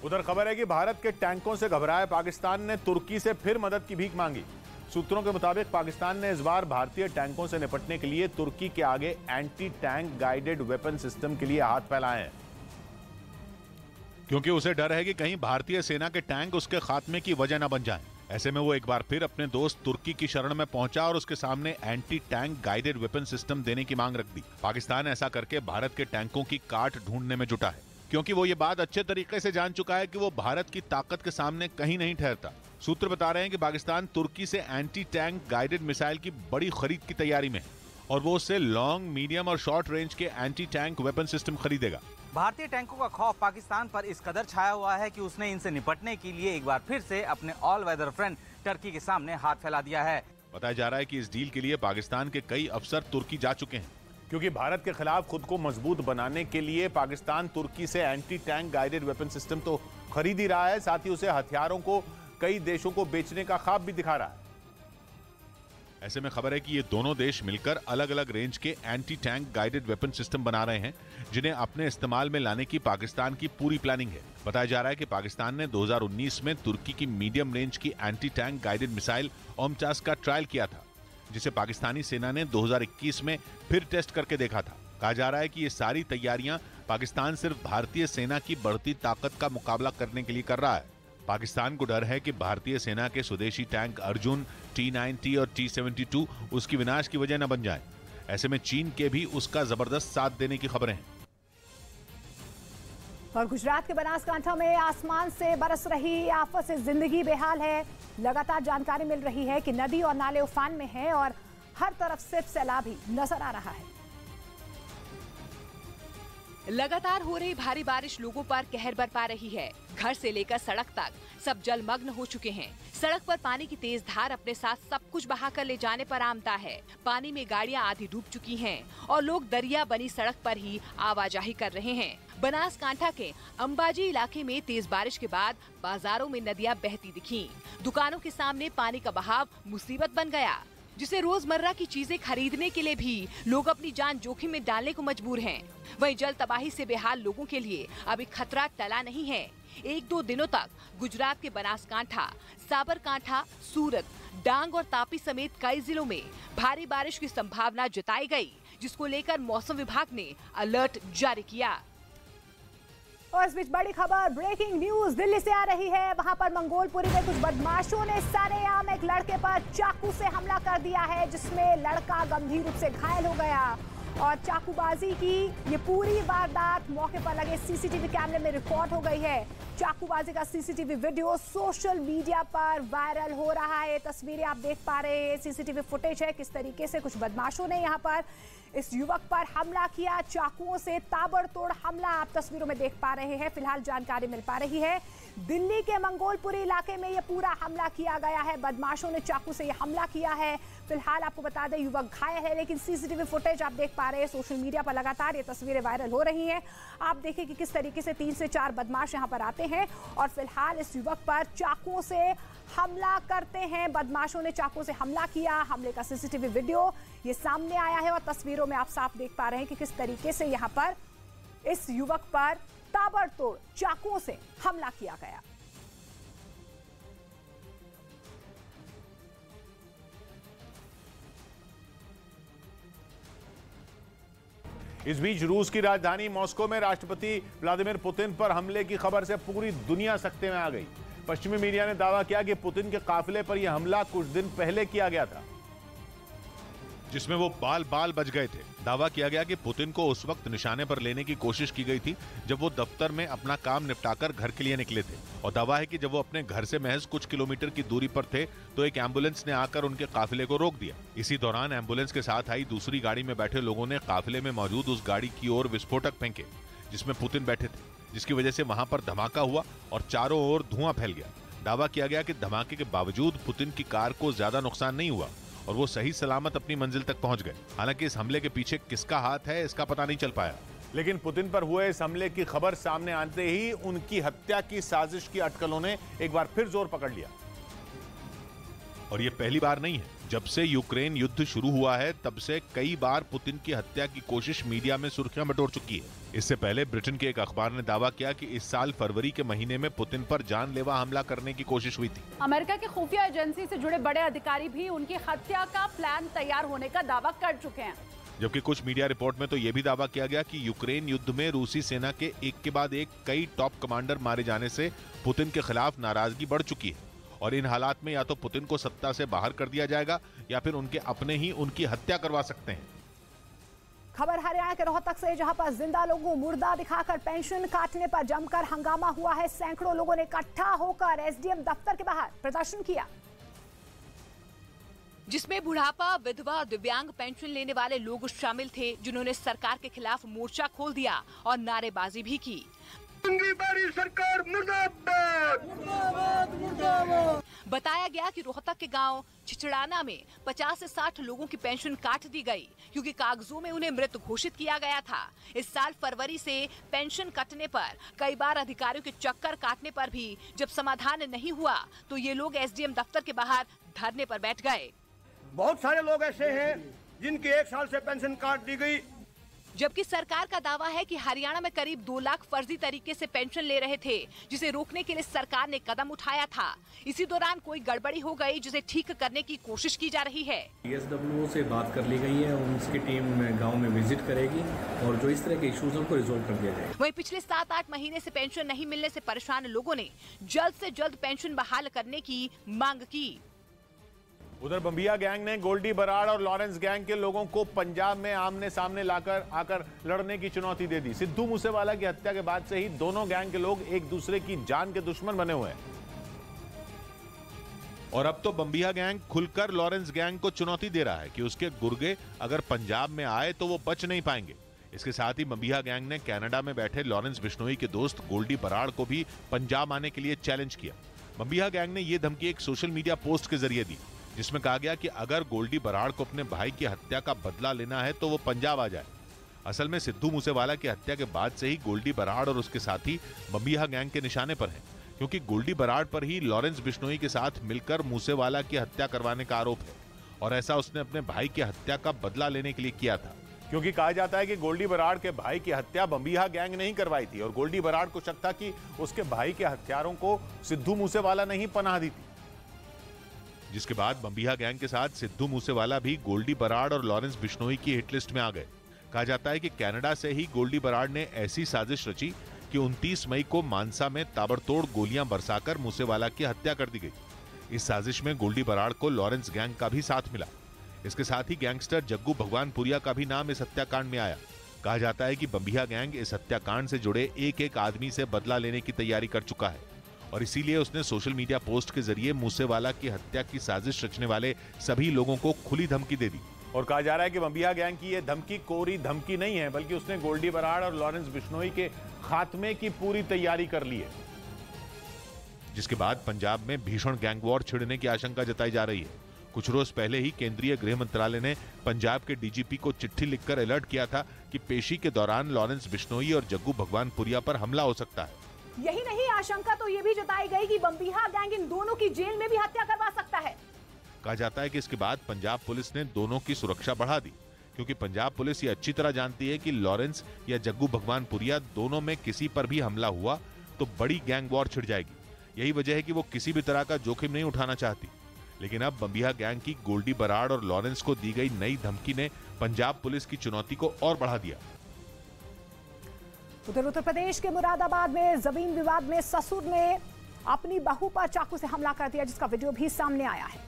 उधर खबर है कि भारत के टैंकों से घबराए पाकिस्तान ने तुर्की से फिर मदद की भीख मांगी। सूत्रों के मुताबिक पाकिस्तान ने इस बार भारतीय टैंकों से निपटने के लिए तुर्की के आगे anti tank guided weapon system के लिए हाथ फैलाए हैं, क्योंकि उसे डर है कि कहीं भारतीय सेना के टैंक उसके खात्मे की वजह न बन जाएं। ऐसे में वो एक बार फिर अपने दोस्त तुर्की की शरण में पहुंचा और उसके सामने anti tank guided weapon system देने की मांग रख दी। पाकिस्तान ऐसा करके भारत के टैंकों की काट ढूंढने में जुटा है, क्योंकि वो ये बात अच्छे तरीके से जान चुका है कि वो भारत की ताकत के सामने कहीं नहीं ठहरता। सूत्र बता रहे हैं कि पाकिस्तान तुर्की से एंटी टैंक गाइडेड मिसाइल की बड़ी खरीद की तैयारी में है और वो उससे लॉन्ग, मीडियम और शॉर्ट रेंज के एंटी टैंक वेपन सिस्टम खरीदेगा। भारतीय टैंकों का खौफ पाकिस्तान पर इस कदर छाया हुआ है कि उसने इनसे निपटने के लिए एक बार फिर से अपने ऑल वेदर फ्रेंड टर्की के सामने हाथ फैला दिया है। बताया जा रहा है कि इस डील के लिए पाकिस्तान के कई अफसर तुर्की जा चुके हैं, क्योंकि भारत के खिलाफ खुद को मजबूत बनाने के लिए पाकिस्तान तुर्की से anti tank guided weapon system तो खरीद ही रहा है, साथ ही उसे हथियारों को कई देशों को बेचने का ख्वाब भी दिखा रहा है। ऐसे में खबर है कि ये दोनों देश मिलकर अलग अलग रेंज के anti tank guided weapon system बना रहे हैं, जिन्हें अपने इस्तेमाल में लाने की पाकिस्तान की पूरी प्लानिंग है। बताया जा रहा है कि पाकिस्तान ने 2019 में तुर्की की मीडियम रेंज की एंटी टैंक गाइडेड मिसाइल ओमचास का ट्रायल किया था, जिसे पाकिस्तानी सेना ने 2021 में फिर टेस्ट करके देखा था। कहा जा रहा है कि ये सारी तैयारियां पाकिस्तान सिर्फ भारतीय सेना की बढ़ती ताकत का मुकाबला करने के लिए कर रहा है। पाकिस्तान को डर है कि भारतीय सेना के स्वदेशी टैंक अर्जुन, T-90 और T-72 उसकी विनाश की वजह न बन जाएं। ऐसे में चीन के भी उसका जबरदस्त साथ देने की खबरें हैं। और गुजरात के बनासकांठा में आसमान से बरस रही आफत से जिंदगी बेहाल है। लगातार जानकारी मिल रही है कि नदी और नाले उफान में हैं और हर तरफ सिर्फ सैलाब ही नजर आ रहा है। लगातार हो रही भारी बारिश लोगों पर कहर बरपा रही है। घर से लेकर सड़क तक सब जलमग्न हो चुके हैं। सड़क पर पानी की तेज धार अपने साथ सब कुछ बहाकर ले जाने पर आमदा है। पानी में गाड़ियां आधी डूब चुकी हैं और लोग दरिया बनी सड़क पर ही आवाजाही कर रहे हैं। बनासकांठा के अंबाजी इलाके में तेज बारिश के बाद बाजारों में नदियां बहती दिखीं। दुकानों के सामने पानी का बहाव मुसीबत बन गया, जिसे रोजमर्रा की चीजें खरीदने के लिए भी लोग अपनी जान जोखिम में डालने को मजबूर हैं। वहीं जल तबाही से बेहाल लोगों के लिए अभी खतरा टला नहीं है। 1-2 दिनों तक गुजरात के बनासकांठा, साबरकांठा, सूरत, डांग और तापी समेत कई जिलों में भारी बारिश की संभावना जताई गई, जिसको लेकर मौसम विभाग ने अलर्ट जारी किया। और इस बीच बड़ी खबर, ब्रेकिंग न्यूज दिल्ली से आ रही है। वहां पर मंगोलपुरी में कुछ बदमाशों ने सरेआम एक लड़के पर चाकू से हमला कर दिया है, जिसमें लड़का गंभीर रूप से घायल हो गया। और चाकूबाजी की ये पूरी वारदात मौके पर लगे सीसीटीवी कैमरे में रिकॉर्ड हो गई है। चाकूबाजी का सीसीटीवी वीडियो सोशल मीडिया पर वायरल हो रहा है। तस्वीरें आप देख पा रहे हैं, सीसीटीवी फुटेज है किस तरीके से कुछ बदमाशों ने यहां पर इस युवक पर हमला किया। चाकुओं से ताबड़तोड़ हमला आप तस्वीरों में देख पा रहे हैं। फिलहाल जानकारी मिल पा रही है दिल्ली के मंगोलपुरी इलाके में यह पूरा हमला किया गया है। बदमाशों ने चाकू से यह हमला किया है। फिलहाल आपको बता दें युवक घायल है, लेकिन सीसीटीवी फुटेज आप देख पा रहे हैं। सोशल मीडिया पर लगातार ये तस्वीरें वायरल हो रही हैं। आप देखें कि किस तरीके से 3 से 4 बदमाश यहां पर आते हैं और फिलहाल इस युवक पर चाकुओं से हमला करते हैं। बदमाशों ने चाकू से हमला किया। हमले का सीसीटीवी वीडियो ये सामने आया है और तस्वीरों में आप साफ देख पा रहे हैं कि किस तरीके से यहां पर इस युवक पर ताबड़तोड़ चाकुओं से हमला किया गया। इस बीच रूस की राजधानी मॉस्को में राष्ट्रपति व्लादिमीर पुतिन पर हमले की खबर से पूरी दुनिया सख्ते में आ गई। पश्चिमी मीडिया ने दावा किया कि पुतिन के काफिले पर यह हमला कुछ दिन पहले किया गया था, जिसमें वो बाल बाल बच गए थे। दावा किया गया कि पुतिन को उस वक्त निशाने पर लेने की कोशिश की गई थी जब वो दफ्तर में अपना काम निपटाकर घर के लिए निकले थे। और दावा है कि जब वो अपने घर से महज कुछ किलोमीटर की दूरी पर थे तो एक एम्बुलेंस ने आकर उनके काफिले को रोक दिया। इसी दौरान एम्बुलेंस के साथ आई दूसरी गाड़ी में बैठे लोगों ने काफिले में मौजूद उस गाड़ी की ओर विस्फोटक फेंके जिसमें पुतिन बैठे थे, जिसकी वजह से वहां पर धमाका हुआ और चारों ओर धुआं फैल गया। दावा किया गया कि धमाके के बावजूद पुतिन की कार को ज्यादा नुकसान नहीं हुआ और वो सही सलामत अपनी मंजिल तक पहुंच गए। हालांकि इस हमले के पीछे किसका हाथ है इसका पता नहीं चल पाया, लेकिन पुतिन पर हुए इस हमले की खबर सामने आते ही उनकी हत्या की साजिश की अटकलों ने एक बार फिर जोर पकड़ लिया। और ये पहली बार नहीं है जब से यूक्रेन युद्ध शुरू हुआ है तब से कई बार पुतिन की हत्या की कोशिश मीडिया में सुर्खियां बटोर चुकी है। इससे पहले ब्रिटेन के एक अखबार ने दावा किया कि इस साल फरवरी के महीने में पुतिन पर जानलेवा हमला करने की कोशिश हुई थी। अमेरिका की खुफिया एजेंसी से जुड़े बड़े अधिकारी भी उनकी हत्या का प्लान तैयार होने का दावा कर चुके हैं। जबकि कुछ मीडिया रिपोर्ट में तो यह भी दावा किया गया कि यूक्रेन युद्ध में रूसी सेना के एक के बाद एक कई टॉप कमांडर मारे जाने से पुतिन के खिलाफ नाराजगी बढ़ चुकी है और इन हालात में या तो पुतिन को सत्ता से बाहर कर दिया जाएगा या फिर उनके अपने ही उनकी हत्या करवा सकते हैं। खबर हरियाणा के रोहतक से, जहां पर जिंदा लोगों को मुर्दा दिखाकर पेंशन काटने पर जमकर हंगामा हुआ है। सैकड़ों लोगों ने इकट्ठा होकर एसडीएम दफ्तर के बाहर प्रदर्शन किया, जिसमें बुढ़ापा, विधवा और दिव्यांग पेंशन लेने वाले लोग शामिल थे, जिन्होंने सरकार के खिलाफ मोर्चा खोल दिया और नारेबाजी भी की। सरकार मुर्दाबाद, मुर्दाबाद, मुर्दाबाद। बताया गया कि रोहतक के गांव छिछड़ाना में 50 से 60 लोगों की पेंशन काट दी गई क्योंकि कागजों में उन्हें मृत घोषित किया गया था। इस साल फरवरी से पेंशन कटने पर कई बार अधिकारियों के चक्कर काटने पर भी जब समाधान नहीं हुआ तो ये लोग एसडीएम दफ्तर के बाहर धरने पर बैठ गए। बहुत सारे लोग ऐसे हैं जिनकी 1 साल से पेंशन काट दी गई, जबकि सरकार का दावा है कि हरियाणा में करीब 2 लाख फर्जी तरीके से पेंशन ले रहे थे, जिसे रोकने के लिए सरकार ने कदम उठाया था। इसी दौरान कोई गड़बड़ी हो गई जिसे ठीक करने की कोशिश की जा रही है। DSWO से बात कर ली गई है, उनकी टीम गांव में विजिट करेगी और जो इस तरह के इश्यूज को रिजोल्व कर दिया जाएगा। वहीं पिछले 7-8 महीने से पेंशन नहीं मिलने से परेशान लोगों ने जल्द से जल्द पेंशन बहाल करने की मांग की। उधर बम्बिया गैंग ने गोल्डी बराड़ और लॉरेंस गैंग के लोगों को पंजाब में आमने सामने आकर लड़ने की चुनौती दे दी। सिद्धू मूसेवाला की हत्या के बाद से ही दोनों गैंग के लोग एक दूसरे की जान के दुश्मन बने हुए हैं और अब तो बम्बिया गैंग खुलकर लॉरेंस गैंग को चुनौती दे रहा है कि उसके गुर्गे अगर पंजाब में आए तो वो बच नहीं पाएंगे। इसके साथ ही बम्बिया गैंग ने कनाडा में बैठे लॉरेंस बिश्नोई के दोस्त गोल्डी बराड़ को भी पंजाब आने के लिए चैलेंज किया। बम्बिया गैंग ने यह धमकी एक सोशल मीडिया पोस्ट के जरिए दी, जिसमें कहा गया कि अगर गोल्डी बराड़ को अपने भाई की हत्या का बदला लेना है तो वो पंजाब आ जाए। असल में सिद्धू मूसेवाला की हत्या के बाद से ही गोल्डी बराड़ और उसके साथी बम्बिया गैंग के निशाने पर हैं, क्योंकि गोल्डी बराड़ पर ही लॉरेंस बिश्नोई के साथ मिलकर मूसेवाला की हत्या करवाने का आरोप है और ऐसा उसने अपने भाई की हत्या का बदला लेने के लिए किया था। क्योंकि कहा जाता है कि गोल्डी बराड़ के भाई की हत्या बम्बिया गैंग ने ही करवाई थी और गोल्डी बराड़ को शक था कि उसके भाई के हत्यारों को सिद्धू मूसेवाला ने ही पनाह दी थी, जिसके बाद बम्बिया गैंग के साथ सिद्धू मूसेवाला भी गोल्डी बराड़ और लॉरेंस बिश्नोई की हिट लिस्ट में आ गए। कहा जाता है कि कनाडा से ही गोल्डी बराड़ ने ऐसी साजिश रची कि 29 मई को मानसा में ताबड़तोड़ गोलियां बरसाकर मूसेवाला की हत्या कर दी गई। इस साजिश में गोल्डी बराड़ को लॉरेंस गैंग का भी साथ मिला। इसके साथ ही गैंगस्टर जग्गू भगवानपुरिया का भी नाम इस हत्याकांड में आया। कहा जाता है कि बम्बिया गैंग इस हत्याकांड से जुड़े एक आदमी से बदला लेने की तैयारी कर चुका है और इसीलिए उसने सोशल मीडिया पोस्ट के जरिए मूसेवाला की हत्या की साजिश रचने वाले सभी लोगों को खुली धमकी दे दी। और कहा जा रहा है कि बम्बिया गैंग की यह धमकी कोरी धमकी नहीं है, बल्कि उसने गोल्डी बराड़ और लॉरेंस बिश्नोई के खात्मे की पूरी तैयारी कर ली है, जिसके बाद पंजाब में भीषण गैंग वॉर छिड़ने की आशंका जताई जा रही है। कुछ रोज पहले ही केंद्रीय गृह मंत्रालय ने पंजाब के डीजीपी को चिट्ठी लिखकर अलर्ट किया था कि पेशी के दौरान लॉरेंस बिश्नोई और जग्गू भगवानपुरिया पर हमला हो सकता है। यही नहीं, आशंका तो ये भी जताई गई कि बम्बिया गैंग इन दोनों की जेल में भी हत्या करवा सकता है। कहा जाता है कि इसके बाद पंजाब पुलिस ने दोनों की सुरक्षा बढ़ा दी, क्योंकि पंजाब पुलिस ये अच्छी तरह जानती है कि लॉरेंस या जग्गू भगवानपुरिया दोनों में किसी पर भी हमला हुआ तो बड़ी गैंग वॉर छिड़ जाएगी। यही वजह है कि वो किसी भी तरह का जोखिम नहीं उठाना चाहती। लेकिन अब बम्बिया गैंग की गोल्डी बराड़ और लॉरेंस को दी गई नई धमकी ने पंजाब पुलिस की चुनौती को और बढ़ा दिया। उधर उत्तर प्रदेश के मुरादाबाद में जमीन विवाद में ससुर ने अपनी बहू पर चाकू से हमला कर दिया, जिसका वीडियो भी सामने आया है,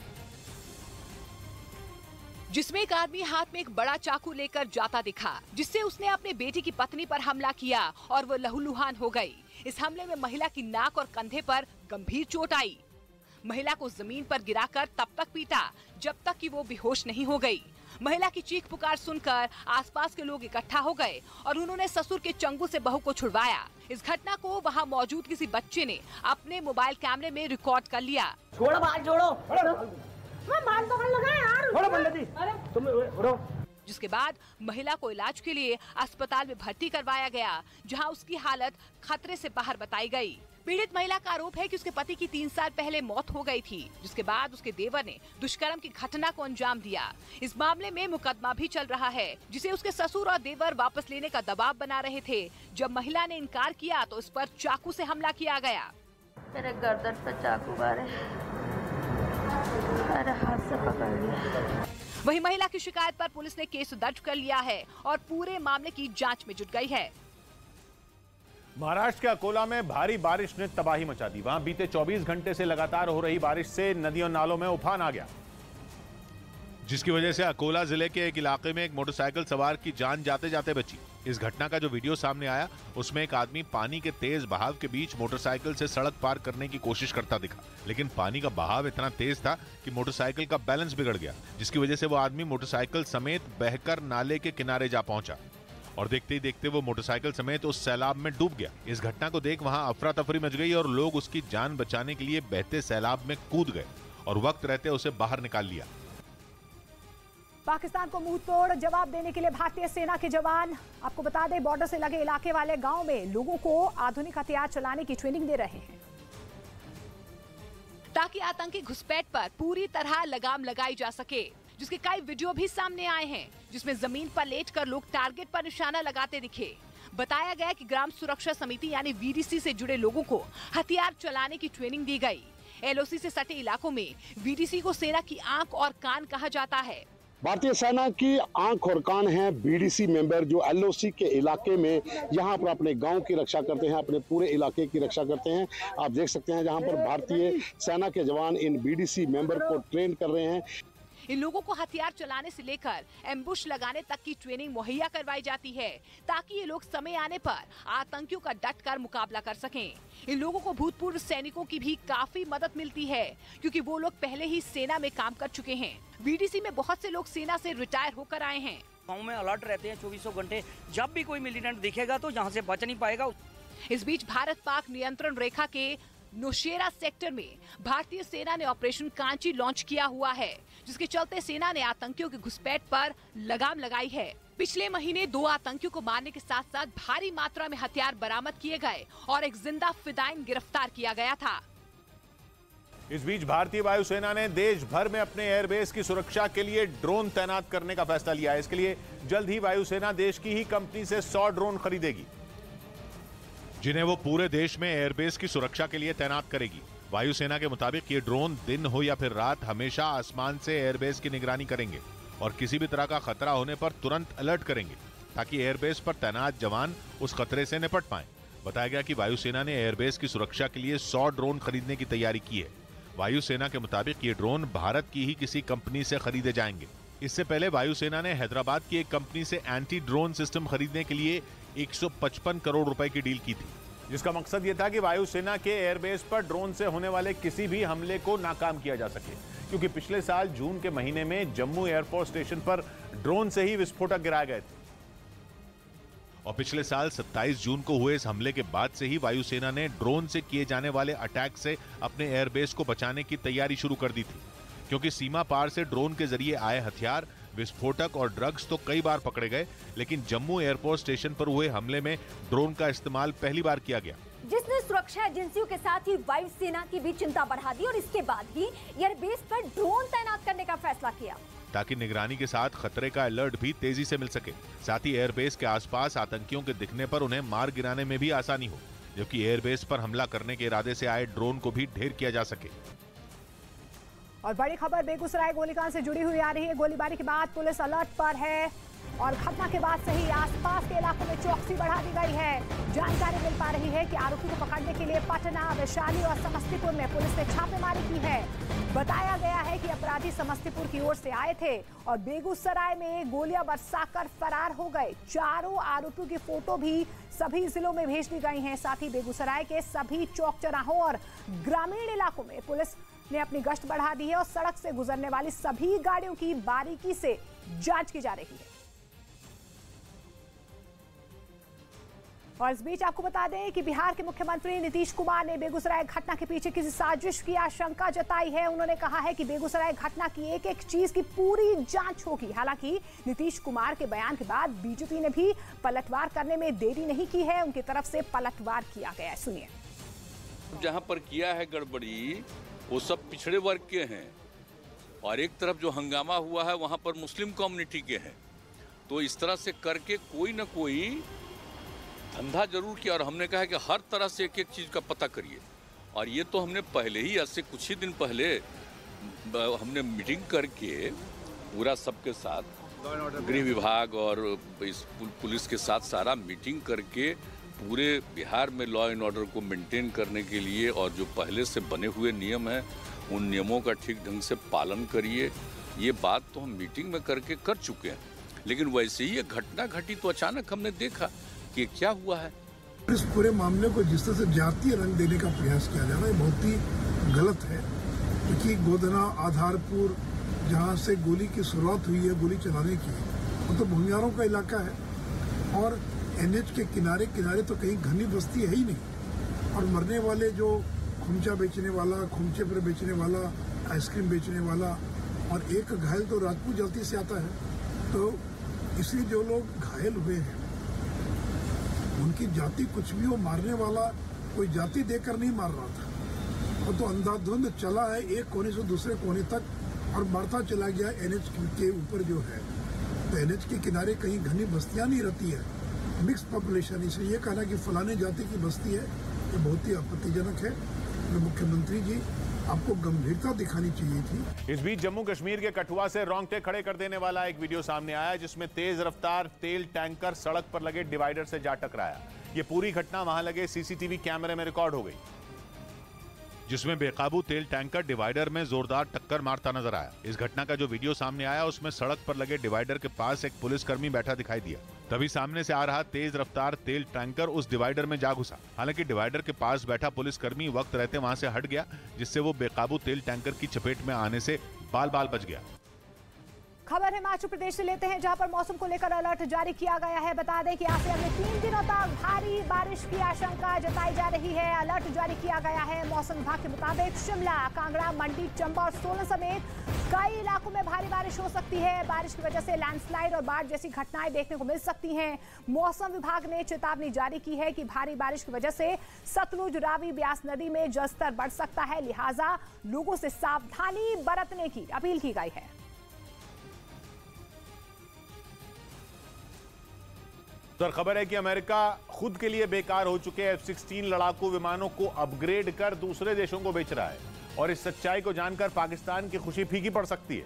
जिसमें एक आदमी हाथ में एक बड़ा चाकू लेकर जाता दिखा, जिससे उसने अपने बेटी की पत्नी पर हमला किया और वो लहूलुहान हो गई। इस हमले में महिला की नाक और कंधे पर गंभीर चोट आई। महिला को जमीन पर गिराकर तब तक पीटा जब तक कि वो बेहोश नहीं हो गई। महिला की चीख पुकार सुनकर आसपास के लोग इकट्ठा हो गए और उन्होंने ससुर के चंगू से बहू को छुड़वाया। इस घटना को वहां मौजूद किसी बच्चे ने अपने मोबाइल कैमरे में रिकॉर्ड कर लिया। छोड़ो बात, छोड़ो, मार तो लगा यार, छोड़ो पंडित जी, तुम छोड़ो। जिसके बाद महिला को इलाज के लिए अस्पताल में भर्ती करवाया गया, जहां उसकी हालत खतरे से बाहर बताई गई। पीड़ित महिला का आरोप है कि उसके पति की 3 साल पहले मौत हो गई थी, जिसके बाद उसके देवर ने दुष्कर्म की घटना को अंजाम दिया। इस मामले में मुकदमा भी चल रहा है, जिसे उसके ससुर और देवर वापस लेने का दबाव बना रहे थे। जब महिला ने इनकार किया तो इस पर चाकू से हमला किया गया। मेरे गर्दन पर चाकू मारे, मेरे हाथ से पकड़ लिया। वहीं महिला की शिकायत पर पुलिस ने केस दर्ज कर लिया है और पूरे मामले की जांच में जुट गई है। महाराष्ट्र के अकोला में भारी बारिश ने तबाही मचा दी। वहां बीते 24 घंटे से लगातार हो रही बारिश से नदियों नालों में उफान आ गया, जिसकी वजह से अकोला जिले के एक इलाके में एक मोटरसाइकिल सवार की जान जाते जाते बची। इस घटना का जो वीडियो सामने आया उसमें एक आदमी पानी के तेज बहाव के बीच मोटरसाइकिल से सड़क पार करने की कोशिश करता दिखा, लेकिन पानी का बहाव इतना तेज था कि मोटरसाइकिल का बैलेंस बिगड़ गया, जिसकी वजह से वो आदमी मोटरसाइकिल समेत बहकर नाले के किनारे जा पहुंचा और देखते ही देखते वो मोटरसाइकिल समेत उस सैलाब में डूब गया। इस घटना को देख वहां अफरा तफरी मच गई और लोग उसकी जान बचाने के लिए बहते सैलाब में कूद गए और वक्त रहते उसे बाहर निकाल लिया। पाकिस्तान को मुंह तोड़ जवाब देने के लिए भारतीय सेना के जवान, आपको बता दें, बॉर्डर से लगे इलाके वाले गांव में लोगों को आधुनिक हथियार चलाने की ट्रेनिंग दे रहे हैं, ताकि आतंकी घुसपैठ पर पूरी तरह लगाम लगाई जा सके। जिसके कई वीडियो भी सामने आए हैं, जिसमें जमीन पर लेटकर लोग टारगेट पर निशाना लगाते दिखे। बताया गया कि ग्राम सुरक्षा समिति यानी वीडीसी से जुड़े लोगों को हथियार चलाने की ट्रेनिंग दी गई। एलओसी से सटे इलाकों में वीडीसी को सेना की आंख और कान कहा जाता है। भारतीय सेना की आंख और कान है बीडीसी मेंबर, जो एलओसी के इलाके में यहाँ पर अपने गांव की रक्षा करते हैं, अपने पूरे इलाके की रक्षा करते हैं। आप देख सकते हैं जहाँ पर भारतीय सेना के जवान इन बीडीसी मेंबर को ट्रेन कर रहे हैं। इन लोगों को हथियार चलाने से लेकर एम्बुश लगाने तक की ट्रेनिंग मुहैया करवाई जाती है, ताकि ये लोग समय आने पर आतंकियों का डटकर मुकाबला कर सकें। इन लोगों को भूतपूर्व सैनिकों की भी काफी मदद मिलती है, क्योंकि वो लोग पहले ही सेना में काम कर चुके हैं। बीडीसी में बहुत से लोग सेना से रिटायर होकर आए हैं। गाँव में अलर्ट रहते हैं 24 घंटे, जब भी कोई मिलिटेंट दिखेगा तो जहाँ से बच नहीं पाएगा। इस बीच भारत पाक नियंत्रण रेखा के नौशेरा सेक्टर में भारतीय सेना ने ऑपरेशन कांची लॉन्च किया हुआ है, जिसके चलते सेना ने आतंकियों की घुसपैठ पर लगाम लगाई है। पिछले महीने 2 आतंकियों को मारने के साथ साथ भारी मात्रा में हथियार बरामद किए गए और एक जिंदा फिदाइन गिरफ्तार किया गया था। इस बीच भारतीय वायुसेना ने देश भर में अपने एयरबेस की सुरक्षा के लिए ड्रोन तैनात करने का फैसला लिया है। इसके लिए जल्द ही वायुसेना देश की ही कंपनी से 100 ड्रोन खरीदेगी, जिन्हें वो पूरे देश में एयरबेस की सुरक्षा के लिए तैनात करेगी। वायुसेना के मुताबिक ये ड्रोन दिन हो या फिर रात हमेशा आसमान से एयरबेस की निगरानी करेंगे और किसी भी तरह का खतरा होने पर तुरंत अलर्ट करेंगे, ताकि एयरबेस पर तैनात जवान उस खतरे से निपट पाएं। बताया गया कि वायुसेना ने एयरबेस की सुरक्षा के लिए 100 ड्रोन खरीदने की तैयारी की है। वायुसेना के मुताबिक ये ड्रोन भारत की ही किसी कंपनी से खरीदे जाएंगे। इससे पहले वायुसेना ने हैदराबाद की एक कंपनी से एंटी ड्रोन सिस्टम खरीदने के लिए 155 करोड़ रुपए की डील की थी, जिसका मकसद ये था कि वायुसेना के एयरबेस पर ड्रोन से होने वाले किसी भी हमले को नाकाम किया जा सके, क्योंकि पिछले साल जून के महीने में जम्मू एयरपोर्ट स्टेशन पर ड्रोन से ही विस्फोटक गिराए गए थे और पिछले साल 27 जून को हुए इस हमले के बाद से ही वायुसेना ने ड्रोन से किए जाने वाले अटैक से अपने एयरबेस को बचाने की तैयारी शुरू कर दी थी, क्योंकि सीमा पार से ड्रोन के जरिए आए हथियार, विस्फोटक और ड्रग्स तो कई बार पकड़े गए, लेकिन जम्मू एयरपोर्ट स्टेशन पर हुए हमले में ड्रोन का इस्तेमाल पहली बार किया गया, जिसने सुरक्षा एजेंसियों के साथ ही वायुसेना की भी चिंता बढ़ा दी और इसके बाद ही एयरबेस पर ड्रोन तैनात करने का फैसला किया, ताकि निगरानी के साथ खतरे का अलर्ट भी तेजी से मिल सके। साथ ही एयरबेस के आसपास आतंकियों के दिखने पर उन्हें मार गिराने में भी आसानी हो, जबकि एयरबेस पर हमला करने के इरादे से आए ड्रोन को भी ढेर किया जा सके। और बड़ी खबर बेगूसराय गोलीकांड से जुड़ी हुई आ रही है। गोलीबारी के बाद पुलिस अलर्ट पर है और घटना के बाद से ही आसपास के इलाकों में चौकसी बढ़ा दी गई है। जानकारी मिल पा रही है कि आरोपी को पकड़ने के लिए पटना, वैशाली और समस्तीपुर में पुलिस ने छापेमारी की है। बताया गया है कि अपराधी समस्तीपुर की ओर से आए थे और बेगूसराय में गोलियां बरसाकर फरार हो गए। चारों आरोपियों की फोटो भी सभी जिलों में भेज दी गई हैं। साथ ही बेगूसराय के सभी चौक चौराहों और ग्रामीण इलाकों में पुलिस ने अपनी गश्त बढ़ा दी है और सड़क से गुजरने वाली सभी गाड़ियों की बारीकी से जांच की जा रही है। और इस बीच आपको बता दें कि बिहार के मुख्यमंत्री नीतीश कुमार ने बेगूसराय घटना के पीछे किसी साजिश की आशंका जताई है। उन्होंने कहा है कि बेगूसराय घटना की एक एक चीज की पूरी जांच होगी। हालांकि नीतीश कुमार के बयान के बाद बीजेपी ने भी पलटवार करने में देरी नहीं की है, उनकी तरफ से पलटवार किया गया है। सुनिए। जहाँ पर किया है गड़बड़ी वो सब पिछड़े वर्ग के हैं और एक तरफ जो हंगामा हुआ है वहाँ पर मुस्लिम कम्युनिटी के हैं। तो इस तरह से करके कोई ना कोई धंधा जरूर किया और हमने कहा कि हर तरह से एक एक चीज़ का पता करिए। और ये तो हमने पहले ही, आज से कुछ ही दिन पहले हमने मीटिंग करके पूरा सबके साथ गृह विभाग और इस पुलिस के साथ सारा मीटिंग करके पूरे बिहार में लॉ एंड ऑर्डर को मेंटेन करने के लिए और जो पहले से बने हुए नियम हैं उन नियमों का ठीक ढंग से पालन करिए। ये बात तो हम मीटिंग में करके कर चुके हैं, लेकिन वैसे ही ये घटना घटी तो अचानक हमने देखा कि क्या हुआ है। इस पूरे मामले को जिस तरह से जातीय रंग देने का प्रयास किया जा रहा है बहुत ही गलत है, क्योंकि गोधना आधारपुर जहाँ से गोली की शुरुआत हुई है गोली चलाने की, वो तो भूमियारों का इलाका है और एनएच के किनारे किनारे तो कहीं घनी बस्ती है ही नहीं। और मरने वाले जो खुमचा बेचने वाला, खुमचे पर बेचने वाला, आइसक्रीम बेचने वाला और एक घायल तो राजपूत जाति से आता है। तो इसलिए जो लोग घायल हुए हैं उनकी जाति कुछ भी हो, मारने वाला कोई जाति देकर नहीं मार रहा था, वो तो अंधाधुंध चला है एक कोने से दूसरे कोने तक और मारता चला गया एनएच के ऊपर जो है। तो एनएच के किनारे कहीं घनी बस्तियां नहीं रहती है, मिक्स पॉपुलेशन। इसलिए ये कहना कि फलाने जाति की बस्ती है ये बहुत ही आपत्तिजनक है। मुख्यमंत्री जी आपको गंभीरता दिखानी चाहिए थी। इस बीच जम्मू कश्मीर के कठुआ से रोंगटे खड़े कर देने वाला एक वीडियो सामने आया जिसमें तेज रफ्तार तेल टैंकर सड़क पर लगे डिवाइडर से जा टकराया। ये पूरी घटना वहां लगे सीसीटीवी कैमरे में रिकॉर्ड हो गई, जिसमें बेकाबू तेल टैंकर डिवाइडर में जोरदार टक्कर मारता नजर आया। इस घटना का जो वीडियो सामने आया उसमें सड़क पर लगे डिवाइडर के पास एक पुलिसकर्मी बैठा दिखाई दिया। तभी सामने से आ रहा तेज रफ्तार तेल टैंकर उस डिवाइडर में जा घुसा। हालांकि डिवाइडर के पास बैठा पुलिसकर्मी वक्त रहते वहां से हट गया, जिससे वो बेकाबू तेल टैंकर की चपेट में आने से बाल बाल बच गया। खबर हिमाचल प्रदेश से लेते हैं, जहां पर मौसम को लेकर अलर्ट जारी किया गया है। बता दें कि आज से अगले 3 दिनों तक भारी बारिश की आशंका जताई जा रही है। अलर्ट जारी किया गया है मौसम विभाग के मुताबिक शिमला, कांगड़ा, मंडी, चंबा और सोलन समेत कई इलाकों में भारी बारिश हो सकती है। बारिश की वजह से लैंडस्लाइड और बाढ़ जैसी घटनाएं देखने को मिल सकती हैं। मौसम विभाग ने चेतावनी जारी की है कि भारी बारिश की वजह से सतलुज, रावी, ब्यास नदी में जलस्तर बढ़ सकता है, लिहाजा लोगों से सावधानी बरतने की अपील की गई है। तो खबर है कि अमेरिका खुद के लिए बेकार हो चुके F-16 लड़ाकू विमानों को अपग्रेड कर दूसरे देशों को बेच रहा है और इस सच्चाई को जानकर पाकिस्तान की खुशी फीकी पड़ सकती है,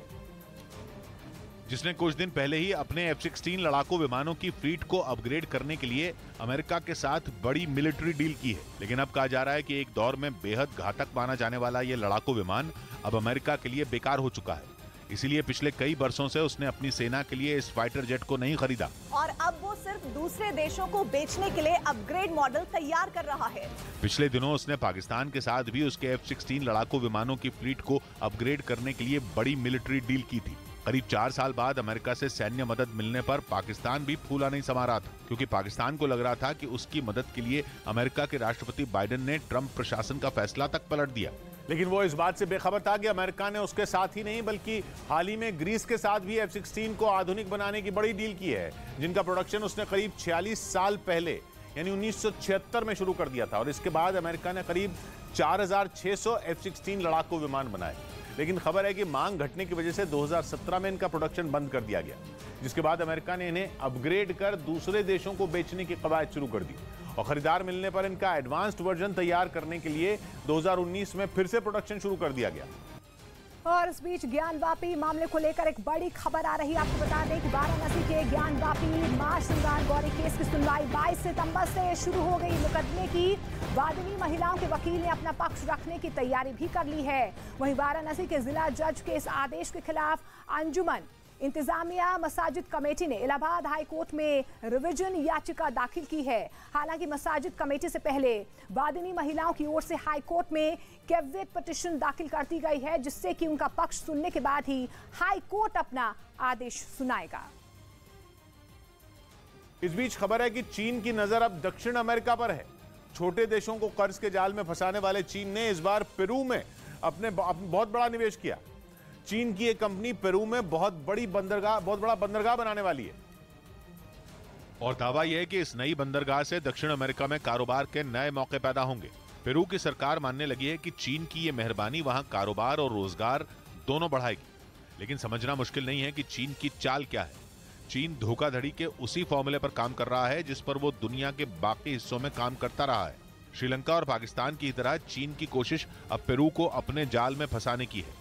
जिसने कुछ दिन पहले ही अपने F-16 लड़ाकू विमानों की फ्लीट को अपग्रेड करने के लिए अमेरिका के साथ बड़ी मिलिट्री डील की है। लेकिन अब कहा जा रहा है कि एक दौर में बेहद घातक माना जाने वाला ये लड़ाकू विमान अब अमेरिका के लिए बेकार हो चुका है। इसीलिए पिछले कई वर्षों से उसने अपनी सेना के लिए इस फाइटर जेट को नहीं खरीदा और अब वो सिर्फ दूसरे देशों को बेचने के लिए अपग्रेड मॉडल तैयार कर रहा है। पिछले दिनों उसने पाकिस्तान के साथ भी उसके F-16 लड़ाकू विमानों की फ्लीट को अपग्रेड करने के लिए बड़ी मिलिट्री डील की थी। करीब 4 साल बाद अमेरिका से सैन्य मदद मिलने पर पाकिस्तान भी फूला नहीं समा रहा था, क्योंकि पाकिस्तान को लग रहा था कि उसकी मदद के लिए अमेरिका के राष्ट्रपति बाइडेन ने ट्रंप प्रशासन का फैसला तक पलट दिया। लेकिन वो इस बात से बेखबर था कि अमेरिका ने उसके साथ ही नहीं बल्कि हाल ही में ग्रीस के साथ भी F-16 को आधुनिक बनाने की बड़ी डील की है, जिनका प्रोडक्शन उसने करीब 46 साल पहले यानी 1976 में शुरू कर दिया था। और इसके बाद अमेरिका ने करीब 4600 F-16 लड़ाकू विमान बनाए। लेकिन खबर है कि मांग घटने की वजह से 2017 में इनका प्रोडक्शन बंद कर दिया गया, जिसके बाद अमेरिका ने इन्हें अपग्रेड कर दूसरे देशों को बेचने की कवायद शुरू कर दी और खरीदार मिलने पर इनका एडवांस्ड वर्जन तैयार करने के लिए 2019 में फिर से प्रोडक्शन शुरू कर दिया गया। और इस बीच ज्ञानवापी मामले को लेकर एक बड़ी खबर आ रही है। आपको बता दें कि वाराणसी के ज्ञानवापी मां श्रृंगार गौरी केस की सुनवाई 22 सितंबर से शुरू हो गई। मुकदमे की वादिनी महिलाओं के वकील ने अपना पक्ष रखने की तैयारी भी कर ली है। वहीं वाराणसी के जिला जज के इस आदेश के खिलाफ अंजुमन इंतजामिया मसाजिद कमेटी ने इलाहाबाद हाई कोर्ट में रिवीजन याचिका दाखिल की है। हालांकि मसाजिद कमेटी से पहले वादिनी महिलाओं की ओर से हाई कोर्ट में कैविएट पिटीशन दाखिल कर दी गई है, जिससे कि उनका पक्ष सुनने के बाद ही हाई कोर्ट अपना आदेश सुनाएगा। इस बीच खबर है कि चीन की नजर अब दक्षिण अमेरिका पर है। छोटे देशों को कर्ज के जाल में फंसाने वाले चीन ने इस बार पेरू में अपने बहुत बड़ा निवेश किया। चीन की एक कंपनी पेरू में बहुत बड़ा बंदरगाह बनाने वाली है और दावा यह है कि इस नई बंदरगाह से दक्षिण अमेरिका में कारोबार के नए मौके पैदा होंगे। पेरू की सरकार मानने लगी है कि चीन की ये मेहरबानी वहां कारोबार और रोजगार दोनों बढ़ाएगी। लेकिन समझना मुश्किल नहीं है कि चीन की चाल क्या है। चीन धोखाधड़ी के उसी फॉर्मूले पर काम कर रहा है जिस पर वो दुनिया के बाकी हिस्सों में काम करता रहा है। श्रीलंका और पाकिस्तान की तरह चीन की कोशिश अब पेरू को अपने जाल में फंसाने की है।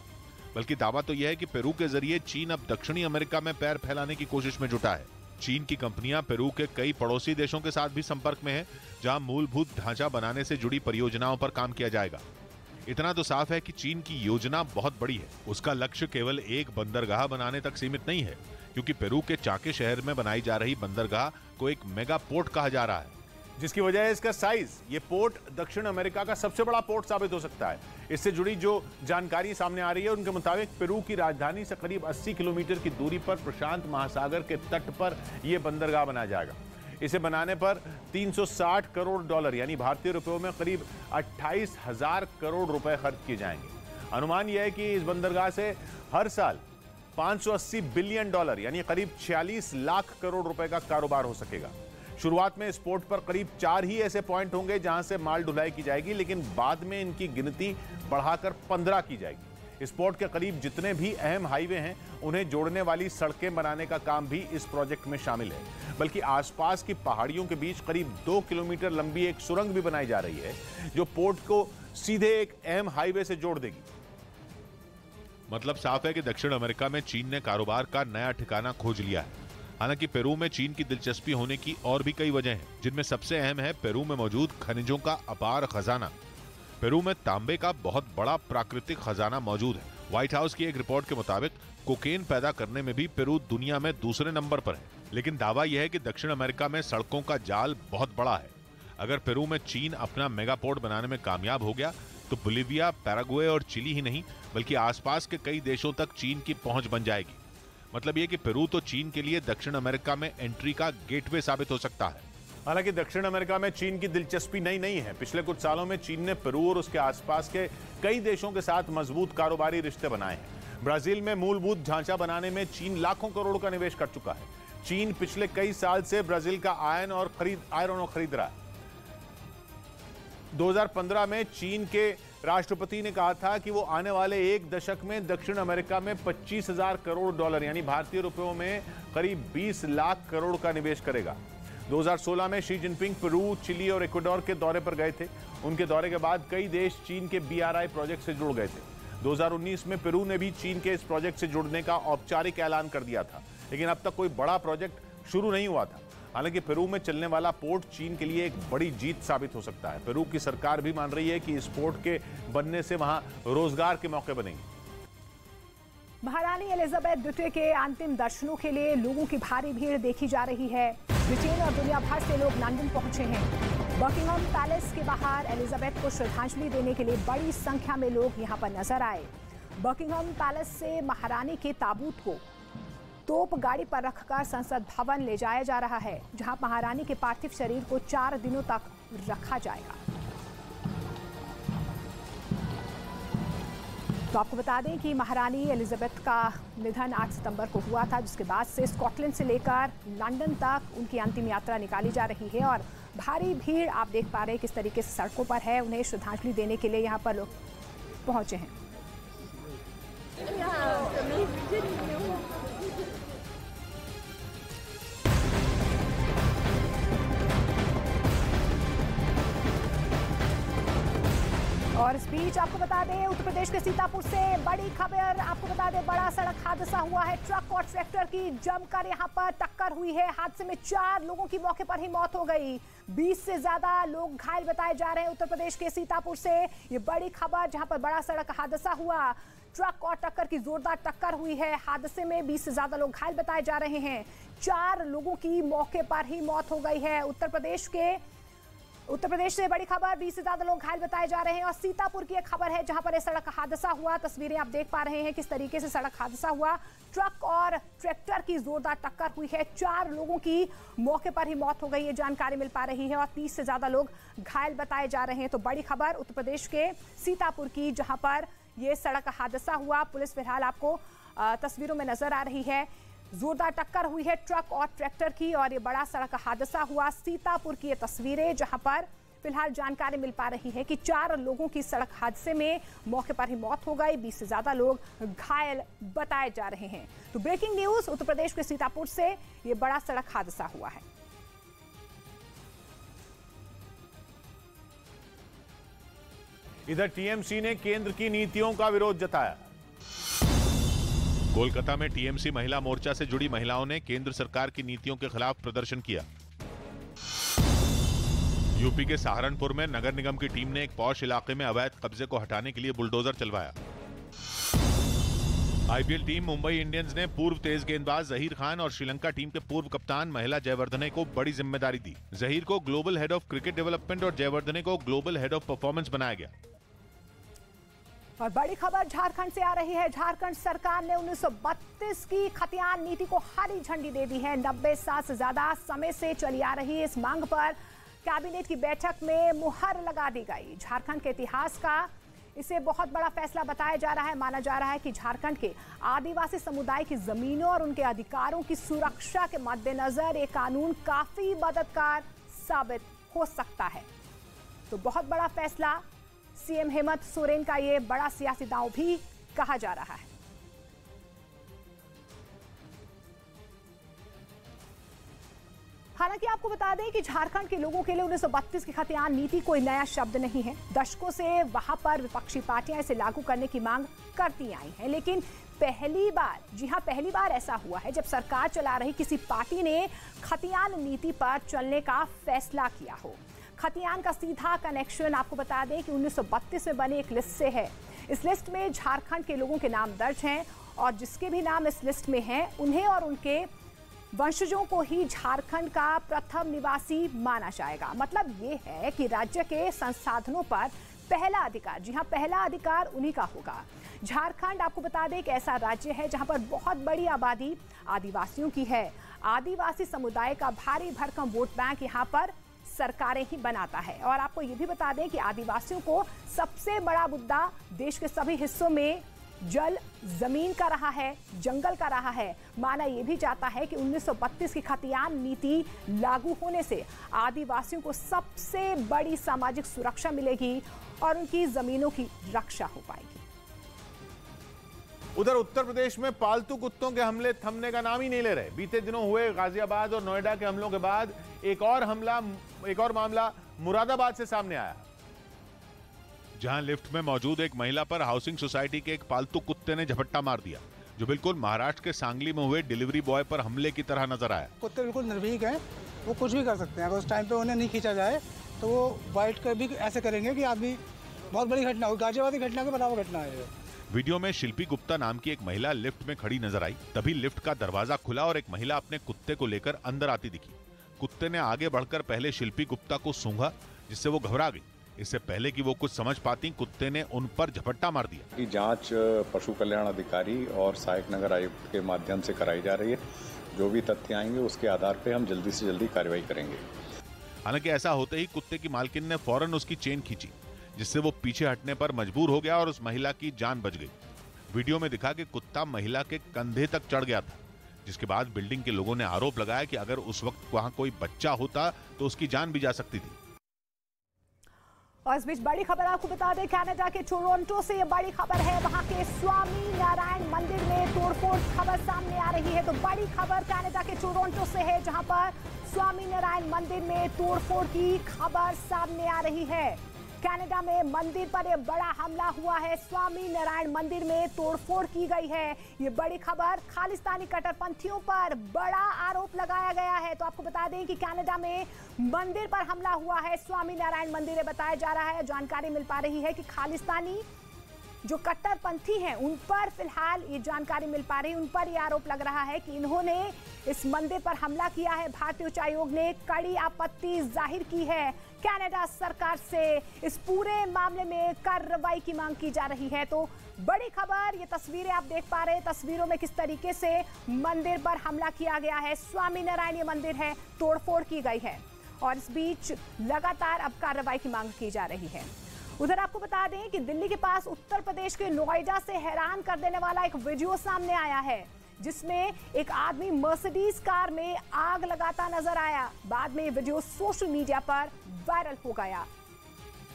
बल्कि दावा तो यह है कि पेरू के जरिए चीन अब दक्षिणी अमेरिका में पैर फैलाने की कोशिश में जुटा है। चीन की कंपनियां पेरू के कई पड़ोसी देशों के साथ भी संपर्क में है, जहां मूलभूत ढांचा बनाने से जुड़ी परियोजनाओं पर काम किया जाएगा। इतना तो साफ है कि चीन की योजना बहुत बड़ी है। उसका लक्ष्य केवल एक बंदरगाह बनाने तक सीमित नहीं है, क्योंकि पेरू के चाके शहर में बनाई जा रही बंदरगाह को एक मेगा पोर्ट कहा जा रहा है, जिसकी वजह है इसका साइज। ये पोर्ट दक्षिण अमेरिका का सबसे बड़ा पोर्ट साबित हो सकता है। इससे जुड़ी जो जानकारी सामने आ रही है उनके मुताबिक पेरू की राजधानी से करीब 80 किलोमीटर की दूरी पर प्रशांत महासागर के तट पर यह बंदरगाह बनाया जाएगा। इसे बनाने पर 360 करोड़ डॉलर यानी भारतीय रुपयों में करीब 28,000 करोड़ रुपए खर्च किए जाएंगे। अनुमान यह है कि इस बंदरगाह से हर साल 580 बिलियन डॉलर यानी करीब 46 लाख करोड़ रुपए का कारोबार हो सकेगा। शुरुआत में इस पोर्ट पर करीब 4 ही ऐसे पॉइंट होंगे जहां से माल ढुलाई की जाएगी, लेकिन बाद में इनकी गिनती बढ़ाकर 15 की जाएगी। इस पोर्ट के करीब जितने भी अहम हाईवे हैं उन्हें जोड़ने वाली सड़कें बनाने का काम भी इस प्रोजेक्ट में शामिल है। बल्कि आसपास की पहाड़ियों के बीच करीब 2 किलोमीटर लंबी एक सुरंग भी बनाई जा रही है, जो पोर्ट को सीधे एक अहम हाईवे से जोड़ देगी। मतलब साफ है कि दक्षिण अमेरिका में चीन ने कारोबार का नया ठिकाना खोज लिया है। हालांकि पेरू में चीन की दिलचस्पी होने की और भी कई वजह हैं, जिनमें सबसे अहम है पेरू में मौजूद खनिजों का अपार खजाना। पेरू में तांबे का बहुत बड़ा प्राकृतिक खजाना मौजूद है। व्हाइट हाउस की एक रिपोर्ट के मुताबिक कोकेन पैदा करने में भी पेरू दुनिया में दूसरे नंबर पर है। लेकिन दावा यह है कि दक्षिण अमेरिका में सड़कों का जाल बहुत बड़ा है। अगर पेरू में चीन अपना मेगा पोर्ट बनाने में कामयाब हो गया तो बोलिविया, पैराग्वे और चिली ही नहीं बल्कि आसपास के कई देशों तक चीन की पहुंच बन जाएगी। मतलब ये कि पेरू तो चीन के लिए दक्षिण अमेरिका में एंट्री का गेटवे साबित हो सकता है। हालांकि दक्षिण अमेरिका में चीन की दिलचस्पी नई नहीं है। पिछले कुछ सालों में चीन ने पेरू और उसके आसपास के कई देशों के साथ मजबूत कारोबारी रिश्ते बनाए हैं। ब्राजील में मूलभूत ढांचा बनाने में चीन लाखों करोड़ का निवेश कर चुका है। चीन पिछले कई साल से ब्राजील का आयरन और खरीद रहा है। 2015 में चीन के राष्ट्रपति ने कहा था कि वो आने वाले एक दशक में दक्षिण अमेरिका में 25,000 करोड़ डॉलर यानी भारतीय रुपयों में करीब 20 लाख करोड़ का निवेश करेगा। 2016 में शी जिनपिंग पेरू, चिली और इक्वाडोर के दौरे पर गए थे। उनके दौरे के बाद कई देश चीन के BRI प्रोजेक्ट से जुड़ गए थे। 2019 में पेरू ने भी चीन के इस प्रोजेक्ट से जुड़ने का औपचारिक ऐलान कर दिया था, लेकिन अब तक कोई बड़ा प्रोजेक्ट शुरू नहीं हुआ था। हालांकि पेरू में चलने वाला पोर्ट चीन के लिए एक बड़ी जीत साबित हो सकता है। पेरू की सरकार भी मान रही है कि इस पोर्ट के बनने से वहां रोजगार के मौके बनेंगे। महारानी एलिजाबेथ द्वितीय के अंतिम दर्शनों के लिए लोगों की भारी भीड़ देखी जा रही है। ब्रिटेन और दुनिया भर से लोग लंदन पहुंचे हैं। बकिंघम पैलेस के बाहर एलिजाबेथ को श्रद्धांजलि देने के लिए बड़ी संख्या में लोग यहां पर नजर आए। बकिंघम पैलेस से महारानी के ताबूत को तोप गाड़ी पर रखकर संसद भवन ले जाया जा रहा है, जहां महारानी के पार्थिव शरीर को 4 दिनों तक रखा जाएगा। तो आपको बता दें कि महारानी एलिजाबेथ का निधन 8 सितंबर को हुआ था, जिसके बाद से स्कॉटलैंड से लेकर लंदन तक उनकी अंतिम यात्रा निकाली जा रही है और भारी भीड़ आप देख पा रहे हैं किस तरीके से सड़कों पर है। उन्हें श्रद्धांजलि देने के लिए यहाँ पर लोग पहुंचे हैं। और इस बीच आपको बता दें उत्तर प्रदेश के सीतापुर से बड़ी खबर आपको बता दें, बड़ा सड़क हादसा हुआ है। ट्रक और ट्रैक्टर की जमकर यहां पर टक्कर हुई है। हादसे में 4 लोगों की मौके पर ही मौत हो गई। 20 से ज्यादा लोग घायल बताए जा रहे हैं। उत्तर प्रदेश के सीतापुर से ये बड़ी खबर, जहां पर बड़ा सड़क हादसा हुआ। ट्रक और ट्रैक्टर की जोरदार टक्कर हुई है। हादसे में 20 से ज्यादा लोग घायल बताए जा रहे हैं। 4 लोगों की मौके पर ही मौत हो गई है। उत्तर प्रदेश से बड़ी खबर, 20 से ज्यादा लोग घायल बताए जा रहे हैं। और सीतापुर की एक खबर है जहां पर यह सड़क हादसा हुआ। तस्वीरें आप देख पा रहे हैं किस तरीके से सड़क हादसा हुआ। ट्रक और ट्रैक्टर की जोरदार टक्कर हुई है। 4 लोगों की मौके पर ही मौत हो गई है, जानकारी मिल पा रही है। और 30 से ज्यादा लोग घायल बताए जा रहे हैं। तो बड़ी खबर उत्तर प्रदेश के सीतापुर की, जहां पर यह सड़क हादसा हुआ। पुलिस फिलहाल आपको तस्वीरों में नजर आ रही है। जोरदार टक्कर हुई है ट्रक और ट्रैक्टर की और ये बड़ा सड़क हादसा हुआ। सीतापुर की ये तस्वीरें, जहां पर फिलहाल जानकारी मिल पा रही है कि 4 लोगों की सड़क हादसे में मौके पर ही मौत हो गई, 20 से ज्यादा लोग घायल बताए जा रहे हैं। तो ब्रेकिंग न्यूज, उत्तर प्रदेश के सीतापुर से ये बड़ा सड़क हादसा हुआ है। इधर टीएमसी ने केंद्र की नीतियों का विरोध जताया। कोलकाता में टीएमसी महिला मोर्चा से जुड़ी महिलाओं ने केंद्र सरकार की नीतियों के खिलाफ प्रदर्शन किया। यूपी के सहारनपुर में नगर निगम की टीम ने एक पॉश इलाके में अवैध कब्जे को हटाने के लिए बुलडोजर चलवाया। आईपीएल टीम मुंबई इंडियंस ने पूर्व तेज गेंदबाज जहीर खान और श्रीलंका टीम के पूर्व कप्तान महिला जयवर्धने को बड़ी जिम्मेदारी दी। जहीर को global head of cricket development और जयवर्धने को ग्लोबल हेड ऑफ परफॉर्मेंस बनाया गया। और बड़ी खबर झारखंड से आ रही है। झारखंड सरकार ने 1932 की खतियान नीति को हरी झंडी दे दी है। 90 साल से ज्यादा समय से चली आ रही इस मांग पर कैबिनेट की बैठक में मुहर लगा दी गई। झारखंड के इतिहास का इसे बहुत बड़ा फैसला बताया जा रहा है। माना जा रहा है कि झारखंड के आदिवासी समुदाय की जमीनों और उनके अधिकारों की सुरक्षा के मद्देनजर ये कानून काफी मददगार साबित हो सकता है। तो बहुत बड़ा फैसला, सीएम हेमंत सोरेन का ये बड़ा सियासी दांव भी कहा जा रहा है। हालांकि आपको बता दें कि झारखंड के लोगों के लिए 1932 की खतियान नीति कोई नया शब्द नहीं है। दशकों से वहां पर विपक्षी पार्टियां इसे लागू करने की मांग करती आई हैं, लेकिन पहली बार, जी हां, पहली बार ऐसा हुआ है जब सरकार चला रही किसी पार्टी ने खतियान नीति पर चलने का फैसला किया हो। खतियान का सीधा कनेक्शन आपको बता दें कि 1932 में बने एक लिस्ट से है। इस लिस्ट में झारखंड के लोगों के नाम दर्ज हैं और जिसके भी नाम इस लिस्ट में हैं उन्हें और उनके वंशजों को ही झारखंड का प्रथम निवासी माना जाएगा। मतलब ये है कि राज्य के संसाधनों पर पहला अधिकार, जी हां, पहला अधिकार उन्हीं का होगा। झारखंड आपको बता दें एक ऐसा राज्य है जहां पर बहुत बड़ी आबादी आदिवासियों की है। आदिवासी समुदाय का भारी भरकम वोट बैंक यहां पर सरकारें ही बनाता है। और आपको ये भी बता दें कि आदिवासियों को सबसे बड़ा मुद्दा देश के सभी हिस्सों में जल, जमीन का रहा है, जंगल का रहा है। माना यह भी जाता है कि 1932 की खतियान नीति लागू होने से आदिवासियों को सबसे बड़ी सामाजिक सुरक्षा मिलेगी और उनकी जमीनों की रक्षा हो पाएगी। उधर उत्तर प्रदेश में पालतू कुत्तों के हमले थमने का नाम ही नहीं ले रहे। बीते दिनों हुए गाजियाबाद और नोएडा के हमलों के बाद एक और मामला मुरादाबाद से सामने आया, जहां लिफ्ट में मौजूद एक महिला पर हाउसिंग सोसाइटी के एक पालतू कुत्ते ने झपट्टा मार दिया, जो बिल्कुल महाराष्ट्र के सांगली में हुए डिलीवरी बॉय पर हमले की तरह नजर आया। कुत्ते बिल्कुल निर्भीक हैं, वो कुछ भी कर सकते हैं। अगर उस टाइम पे उन्हें नहीं खींचा जाए तो वो बाइट कर भी ऐसे करेंगे कि आदमी, बहुत बड़ी घटना हो, गाजियाबाद की घटना के बराबर घटना है। वीडियो में शिल्पी गुप्ता नाम की एक महिला लिफ्ट में खड़ी नजर आई। तभी लिफ्ट का दरवाजा खुला और एक महिला अपने कुत्ते को लेकर अंदर आती दिखी। कुत्ते ने आगे बढ़कर पहले शिल्पी गुप्ता को सूंघा, जिससे वो घबरा गई। इससे पहले कि वो कुछ समझ पाती, कुत्ते ने उन पर झपट्टा मार दिया। की जांच पशु कल्याण अधिकारी और सहायक नगर आयुक्त के माध्यम से कराई जा रही है। जो भी तथ्य आएंगे उसके आधार पर हम जल्दी से जल्दी कार्रवाई करेंगे। हालांकि ऐसा होते ही कुत्ते की मालकिन ने फौरन उसकी चेन खींची, जिससे वो पीछे हटने पर मजबूर हो गया और उस महिला की जान बच गई। वीडियो में दिखा कि कुत्ता महिला के कंधे तक चढ़ गया था, जिसके बाद बिल्डिंग के लोगों ने आरोप लगाया कि अगर उस वक्त वहां कोई बच्चा होता तो उसकी जान भी जा सकती थी। और इस बीच बड़ी खबर आपको बता दें, कनाडा के टोरंटो से ये बड़ी खबर है। वहां के स्वामी नारायण मंदिर में तोड़फोड़ खबर सामने आ रही है। तो बड़ी खबर कनाडा के टोरंटो से है, जहां पर स्वामी नारायण मंदिर में तोड़फोड़ की खबर सामने आ रही है। कनाडा में मंदिर पर यह बड़ा हमला हुआ है। स्वामी नारायण मंदिर में तोड़फोड़ की गई है। ये बड़ी खबर, खालिस्तानी कट्टरपंथियों पर बड़ा आरोप लगाया गया है। तो आपको बता दें कि कनाडा में मंदिर पर हमला हुआ है। स्वामी नारायण मंदिर बताया जा रहा है। जानकारी मिल पा रही है कि खालिस्तानी जो कट्टरपंथी हैं उन पर फिलहाल ये जानकारी मिल पा रही है, उन पर ये आरोप लग रहा है कि इन्होंने इस मंदिर पर हमला किया है। भारतीय उच्चायोग ने कड़ी आपत्ति जाहिर की है। कनाडा सरकार से इस पूरे मामले में कार्रवाई की मांग की जा रही है। तो बड़ी खबर, ये तस्वीरें आप देख पा रहे हैं। तस्वीरों में किस तरीके से मंदिर पर हमला किया गया है। स्वामी नारायण ये मंदिर है, तोड़फोड़ की गई है और इस बीच लगातार अब कार्रवाई की मांग की जा रही है। उधर आपको बता दें कि दिल्ली के पास उत्तर प्रदेश के नोएडा से हैरान कर देने वाला एक वीडियो सामने आया है। जिसमें एक आदमी मर्सिडीज कार में आग लगाता नजर आया। बाद में ये वीडियो सोशल मीडिया पर वायरल हो गया।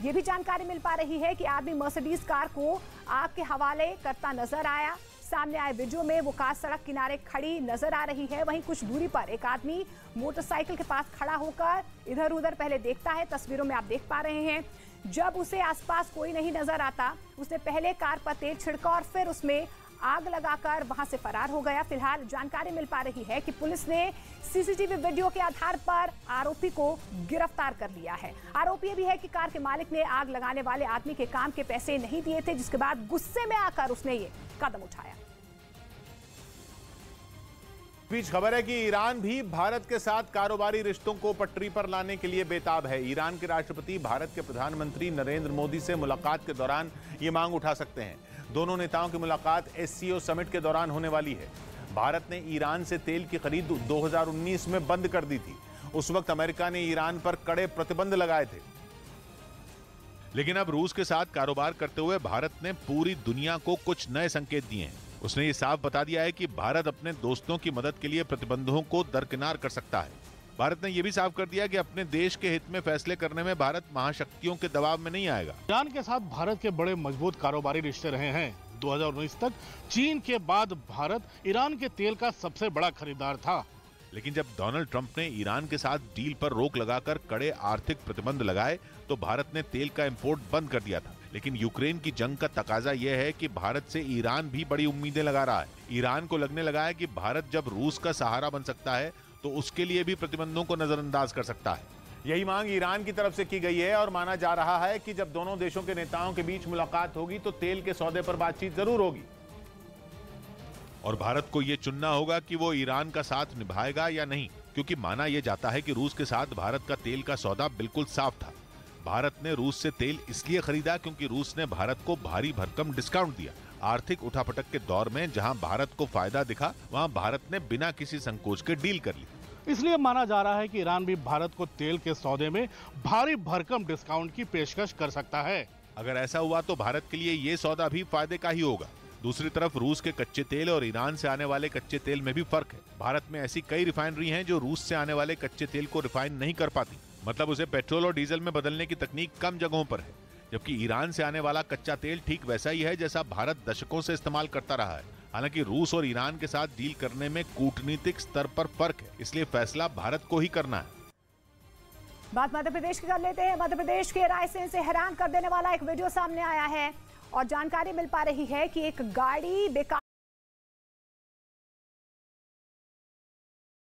ये भी जानकारी मिल पा रही है कि आदमी मर्सिडीज कार को आग के हवाले करता नजर आया। सामने आए वीडियो में वो कार सड़क किनारे खड़ी नजर आ रही है। वहीं कुछ दूरी पर एक आदमी मोटरसाइकिल के पास खड़ा होकर इधर उधर पहले देखता है। तस्वीरों में आप देख पा रहे हैं, जब उसे आसपास कोई नहीं नजर आता, उसने पहले कार पर तेल छिड़का और फिर उसमें आग लगाकर वहां से फरार हो गया। फिलहाल जानकारी मिल पा रही है कि पुलिस ने सीसीटीवी वीडियो के आधार पर आरोपी को गिरफ्तार कर लिया है। आरोपी ये भी है कि कार के मालिक ने आग लगाने वाले आदमी के काम के पैसे नहीं दिए थे, जिसके बाद गुस्से में आकर उसने ये कदम उठाया। बीच खबर है कि ईरान भी भारत के साथ कारोबारी रिश्तों को पटरी पर लाने के लिए बेताब है। ईरान के राष्ट्रपति भारत के प्रधानमंत्री नरेंद्र मोदी से मुलाकात के दौरान ये मांग उठा सकते हैं। दोनों नेताओं की मुलाकात SCO समिट के दौरान होने वाली है। भारत ने ईरान से तेल की खरीद 2019 में बंद कर दी थी। उस वक्त अमेरिका ने ईरान पर कड़े प्रतिबंध लगाए थे। लेकिन अब रूस के साथ कारोबार करते हुए भारत ने पूरी दुनिया को कुछ नए संकेत दिए हैं। उसने ये साफ बता दिया है कि भारत अपने दोस्तों की मदद के लिए प्रतिबंधों को दरकिनार कर सकता है। भारत ने यह भी साफ कर दिया कि अपने देश के हित में फैसले करने में भारत महाशक्तियों के दबाव में नहीं आएगा। ईरान के साथ भारत के बड़े मजबूत कारोबारी रिश्ते रहे हैं। 2019 तक चीन के बाद भारत ईरान के तेल का सबसे बड़ा खरीदार था। लेकिन जब डोनाल्ड ट्रंप ने ईरान के साथ डील पर रोक लगाकर कड़े आर्थिक प्रतिबंध लगाए तो भारत ने तेल का इंपोर्ट बंद कर दिया था। लेकिन यूक्रेन की जंग का तकाजा यह है कि भारत से ईरान भी बड़ी उम्मीदें लगा रहा है। ईरान को लगने लगा है कि भारत जब रूस का सहारा बन सकता है तो उसके लिए भी प्रतिबंधों को नजरअंदाज कर सकता है। यही मांग ईरान की तरफ से की गई है और माना जा रहा है कि जब दोनों देशों के नेताओं के बीच मुलाकात होगी तो तेल के सौदे पर बातचीत जरूर होगी। और भारत को यह चुनना होगा कि वो ईरान का साथ निभाएगा या नहीं, क्योंकि माना यह जाता है कि रूस के साथ भारत का तेल का सौदा बिल्कुल साफ था। भारत ने रूस से तेल इसलिए खरीदा क्योंकि रूस ने भारत को भारी भरकम डिस्काउंट दिया। आर्थिक उठापटक के दौर में जहां भारत को फायदा दिखा, वहां भारत ने बिना किसी संकोच के डील कर ली। इसलिए माना जा रहा है कि ईरान भी भारत को तेल के सौदे में भारी भरकम डिस्काउंट की पेशकश कर सकता है। अगर ऐसा हुआ तो भारत के लिए ये सौदा भी फायदे का ही होगा। दूसरी तरफ रूस के कच्चे तेल और ईरान से आने वाले कच्चे तेल में भी फर्क है। भारत में ऐसी कई रिफाइनरी हैं जो रूस से आने वाले कच्चे तेल को रिफाइन नहीं कर पाती, मतलब उसे पेट्रोल और डीजल में बदलने की तकनीक कम जगहों पर है। जबकि ईरान से आने वाला कच्चा तेल ठीक वैसा ही है जैसा भारत दशकों से इस्तेमाल करता रहा है। हालांकि रूस और ईरान के साथ डील करने में कूटनीतिक स्तर पर फर्क है, इसलिए फैसला भारत को ही करना है। बात मध्य प्रदेश की कर लेते हैं। मध्य प्रदेश के रायसेन से हैरान कर देने वाला एक वीडियो सामने आया है और जानकारी मिल पा रही है कि एक गाड़ी बेकाबू